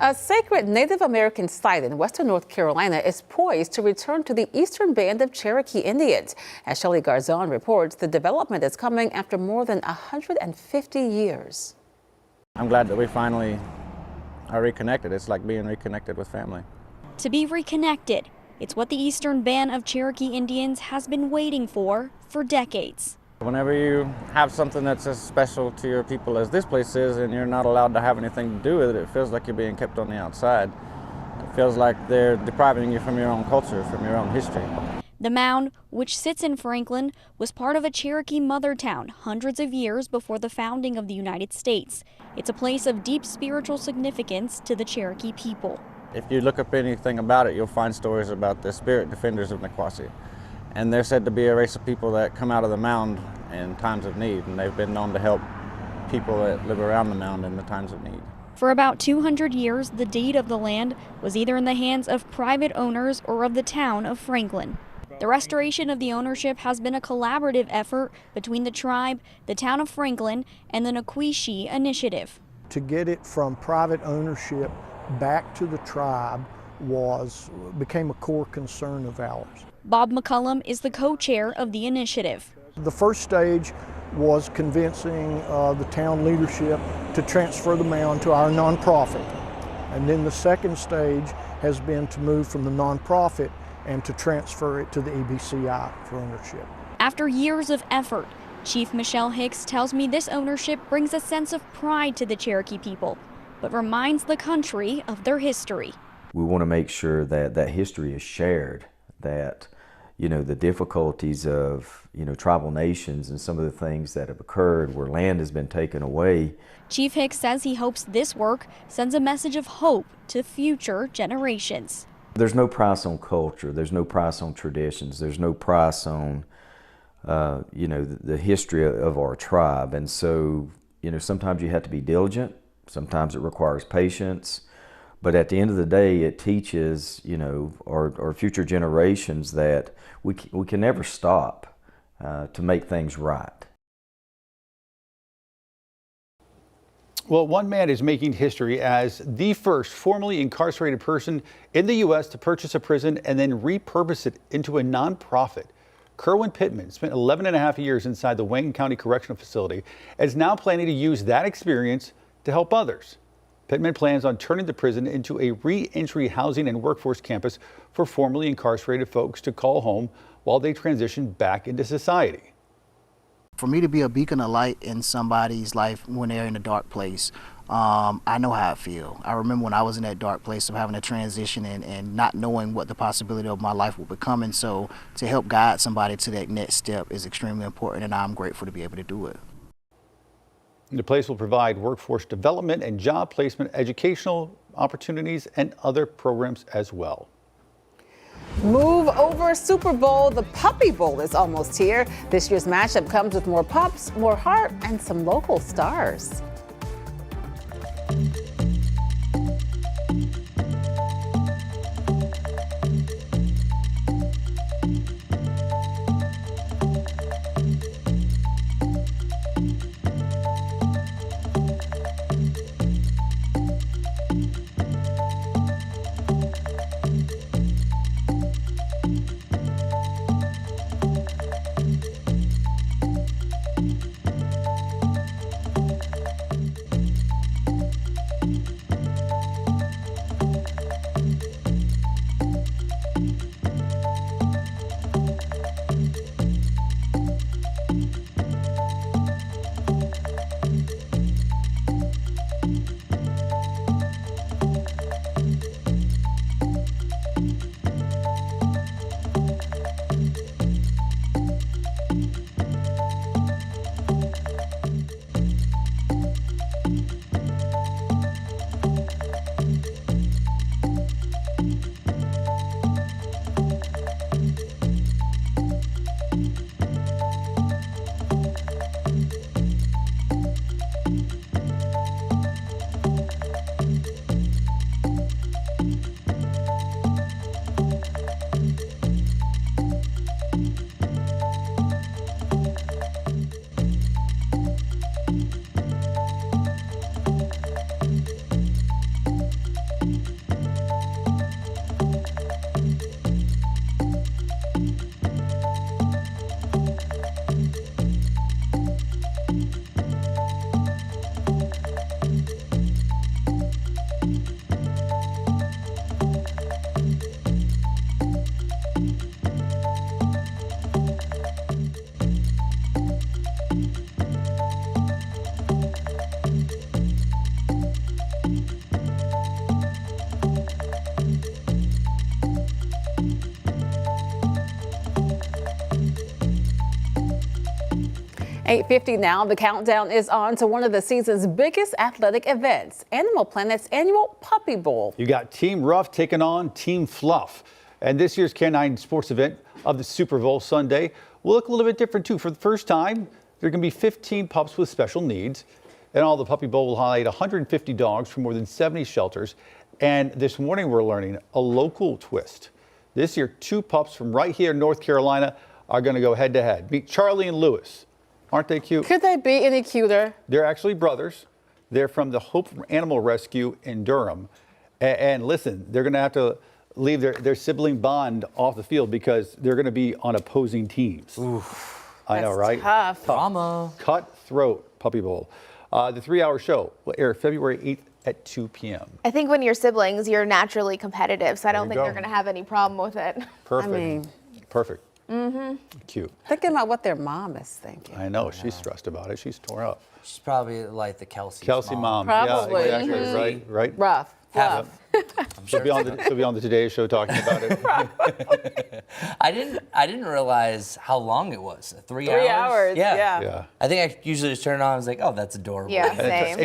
A sacred Native American site in western North Carolina is poised to return to the Eastern Band of Cherokee Indians. As Shelley Garzon reports, the development is coming after more than 150 years. I'm glad that we finally are reconnected. It's like being reconnected with family. To be reconnected, it's what the Eastern Band of Cherokee Indians has been waiting for decades. Whenever you have something that's as special to your people as this place is and you're not allowed to have anything to do with it, it feels like you're being kept on the outside. It feels like they're depriving you from your own culture, from your own history. The mound, which sits in Franklin, was part of a Cherokee mother town hundreds of years before the founding of the United States. It's a place of deep spiritual significance to the Cherokee people. If you look up anything about it, you'll find stories about the spirit defenders of Niquosi. And they're said to be a race of people that come out of the mound in times of need, and they've been known to help people that live around the mound in the times of need. For about 200 years, the deed of the land was either in the hands of private owners or of the town of Franklin. The restoration of the ownership has been a collaborative effort between the tribe, the town of Franklin, and the Nakwishi Initiative. To get it from private ownership back to the tribe became a core concern of ours. Bob McCullum is the co-chair of the initiative. The first stage was convincing the town leadership to transfer the mound to our nonprofit. And then the second stage has been to move from the nonprofit and to transfer it to the EBCI for ownership. After years of effort, Chief Michelle Hicks tells me this ownership brings a sense of pride to the Cherokee people, but reminds the country of their history. We want to make sure that that history is shared, that the difficulties of tribal nations and some of the things that have occurred where land has been taken away. Chief Hicks says he hopes this work sends a message of hope to future generations. There's no price on culture, there's no price on traditions, there's no price on the history of our tribe. And so sometimes you have to be diligent, sometimes it requires patience, but at the end of the day it teaches our future generations that we can never stop to make things right. Well, one man is making history as the first formerly incarcerated person in the U.S. to purchase a prison and then repurpose it into a nonprofit. Kerwin Pittman spent 11 and a half years inside the Wayne County Correctional Facility and is now planning to use that experience to help others. Pittman plans on turning the prison into a re-entry housing and workforce campus for formerly incarcerated folks to call home while they transition back into society. For me to be a beacon of light in somebody's life when they're in a dark place, I know how I feel. I remember when I was in that dark place of having a transition and not knowing what the possibility of my life would become. And so to help guide somebody to that next step is extremely important, and I'm grateful to be able to do it. The place will provide workforce development and job placement, educational opportunities, and other programs as well. Move over Super Bowl. The Puppy Bowl is almost here. This year's matchup comes with more pups, more heart, and some local stars. .50 now. The countdown is on to one of the season's biggest athletic events, Animal Planet's annual Puppy Bowl. You got Team Rough taking on Team Fluff. And this year's canine sports event of the Super Bowl Sunday will look a little bit different too. For the first time, there are going to be 15 pups with special needs. And all the Puppy Bowl will highlight 150 dogs from more than 70 shelters. And this morning we're learning a local twist. This year, 2 pups from right here in North Carolina are going to go head to head. Meet Charlie and Lewis. Aren't they cute? Could they be any cuter? They're actually brothers. They're from the Hope Animal Rescue in Durham. And listen, they're going to have to leave their sibling bond off the field because they're going to be on opposing teams. Oof. I know, right? Tough. Drama. Cutthroat Puppy Bowl. The 3-hour show will air February 8th at 2 p.m. I think when you're siblings, you're naturally competitive, so I don't you think go. they're going to have any problem with it. Perfect. I mean, Perfect. Mm-hmm. Cute. thinking about what their mom is thinking. I know. She's stressed about it. She's tore up. She's probably like the Kelsey Mom. Probably. Yeah, exactly. Mm-hmm. Right. Rough. She'll be on the Today Show talking about it. I didn't realize how long it was. 3 hours? 3 hours, yeah. I think I usually just turn it on and was like, oh, that's adorable. Yeah, same.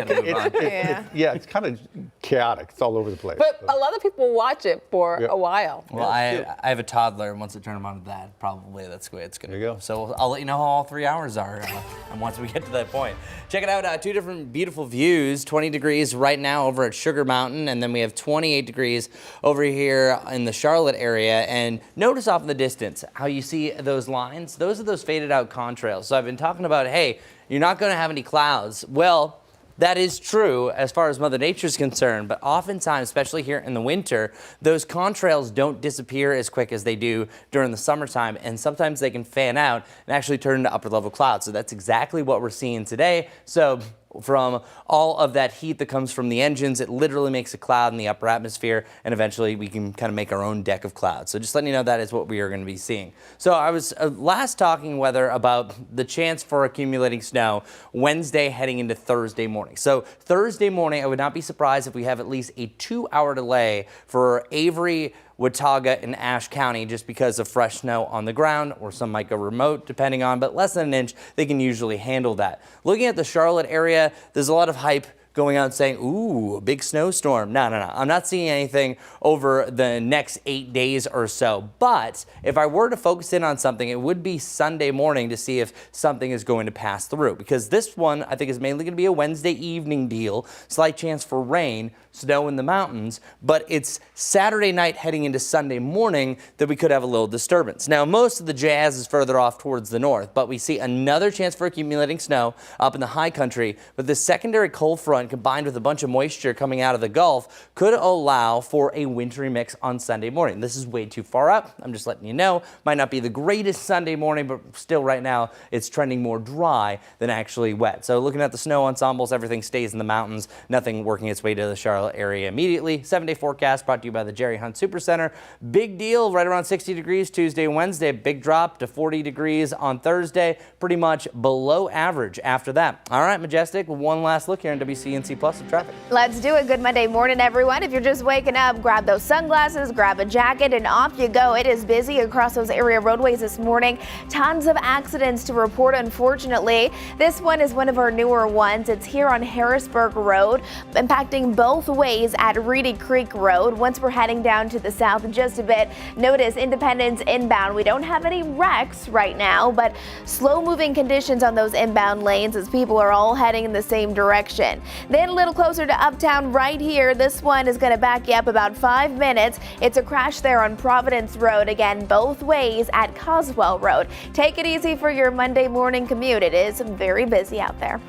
It's kind of chaotic. It's all over the place. But a lot of people watch it for a while. Well, I have a toddler, and once I turn him on to that, probably that's the way it's going to go. So I'll let you know how all 3 hours are and once we get to that point. Check it out, 2 different beautiful views. 20 degrees right now over at Sugar Mountain, and then we have 28 degrees over here in the Charlotte area. And notice off in the distance how you see those lines. Those are those faded out contrails. So I've been talking about, hey, you're not going to have any clouds. Well, that is true as far as Mother Nature is concerned, but oftentimes, especially here in the winter, those contrails don't disappear as quick as they do during the summertime, and sometimes they can fan out and actually turn into upper level clouds. So that's exactly what we're seeing today. So from all of that heat that comes from the engines, it literally makes a cloud in the upper atmosphere, and eventually we can kind of make our own deck of clouds. So just letting you know that is what we are going to be seeing. So I was last talking weather about the chance for accumulating snow Wednesday heading into Thursday morning. So Thursday morning, I would not be surprised if we have at least a 2-hour delay for Avery, Watauga, and Ashe County just because of fresh snow on the ground, or some might go remote depending on, but less than an inch, they can usually handle that. Looking at the Charlotte area, there's a lot of hype going out saying, ooh, a big snowstorm. No. I'm not seeing anything over the next 8 days or so. But if I were to focus in on something, it would be Sunday morning to see if something is going to pass through. Because this one, I think, is mainly going to be a Wednesday evening deal. Slight chance for rain, snow in the mountains. But it's Saturday night heading into Sunday morning that we could have a little disturbance. Now, most of the jazz is further off towards the north, but we see another chance for accumulating snow up in the high country. But the secondary cold front combined with a bunch of moisture coming out of the Gulf could allow for a wintry mix on Sunday morning. This is way too far up. I'm just letting you know. Might not be the greatest Sunday morning, but still right now it's trending more dry than actually wet. So looking at the snow ensembles, everything stays in the mountains. Nothing working its way to the Charlotte area immediately. 7-day forecast brought to you by the Jerry Hunt Super Center. Big deal, right around 60 degrees Tuesday and Wednesday. Big drop to 40 degrees on Thursday. Pretty much below average after that. All right, Majestic, one last look here in WCNC Plus of traffic. Let's do it. Good Monday morning, everyone. If you're just waking up, grab those sunglasses, grab a jacket, and off you go. It is busy across those area roadways this morning. Tons of accidents to report, unfortunately. This one is one of our newer ones. It's here on Harrisburg Road, impacting both ways at Reedy Creek Road. Once we're heading down to the south just a bit, notice Independence inbound. We don't have any wrecks right now, but slow-moving conditions on those inbound lanes as people are all heading in the same direction. Then a little closer to Uptown right here, this one is going to back you up about 5 minutes. It's a crash there on Providence Road, again both ways at Coswell Road. Take it easy for your Monday morning commute. It is very busy out there.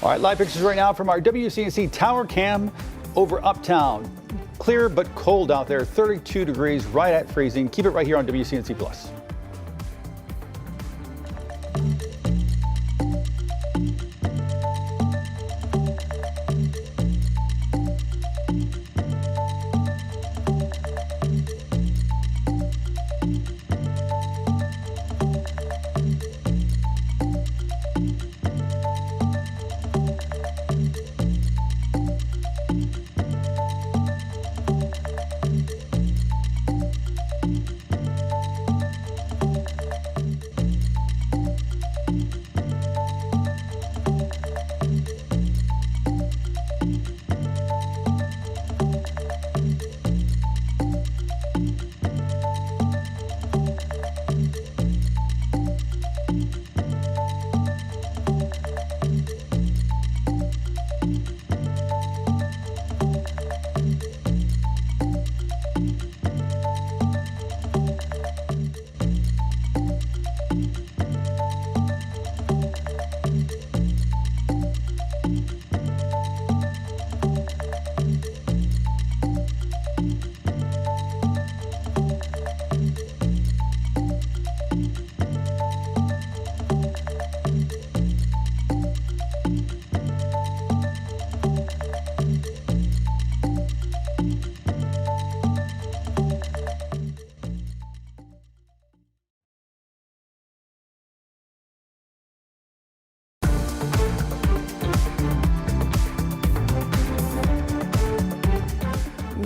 All right, live pictures right now from our WCNC Tower Cam over Uptown. Clear but cold out there, 32 degrees, right at freezing. Keep it right here on WCNC Plus.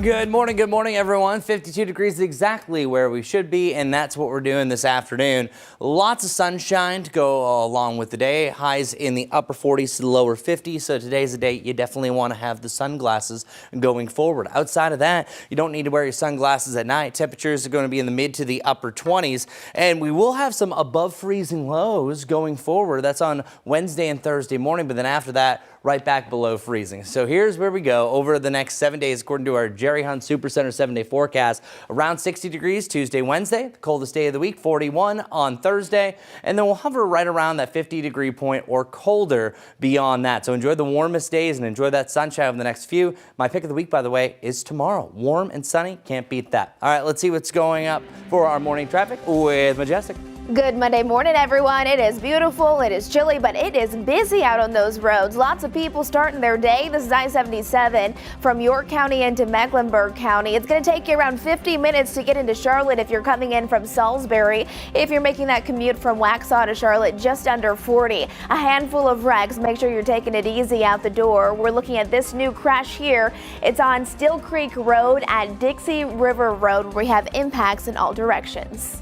Good morning, everyone. 52 degrees is exactly where we should be, and that's what we're doing this afternoon. Lots of sunshine to go along with the day. Highs in the upper 40s to the lower 50s, so today's a day you definitely want to have the sunglasses going forward. Outside of that, you don't need to wear your sunglasses at night. Temperatures are going to be in the mid to the upper 20s, and we will have some above freezing lows going forward. That's on Wednesday and Thursday morning, but then after that, right back below freezing. So here's where we go over the next 7 days according to our Jerry Hunt Supercenter 7-day forecast. Around 60 degrees Tuesday, Wednesday, the coldest day of the week, 41 on Thursday, and then we'll hover right around that 50-degree point or colder beyond that. So enjoy the warmest days and enjoy that sunshine over the next few. My pick of the week, by the way, is tomorrow. Warm and sunny, can't beat that. All right, let's see what's going up for our morning traffic with Majestic. Good Monday morning, everyone. It is beautiful, it is chilly, but it is busy out on those roads. Lots of people starting their day. This is I-77 from York County into Mecklenburg County. It's going to take you around 50 minutes to get into Charlotte if you're coming in from Salisbury. If you're making that commute from Waxhaw to Charlotte, just under 40. A handful of wrecks. Make sure you're taking it easy out the door. We're looking at this new crash here. It's on Still Creek Road at Dixie River Road, where we have impacts in all directions.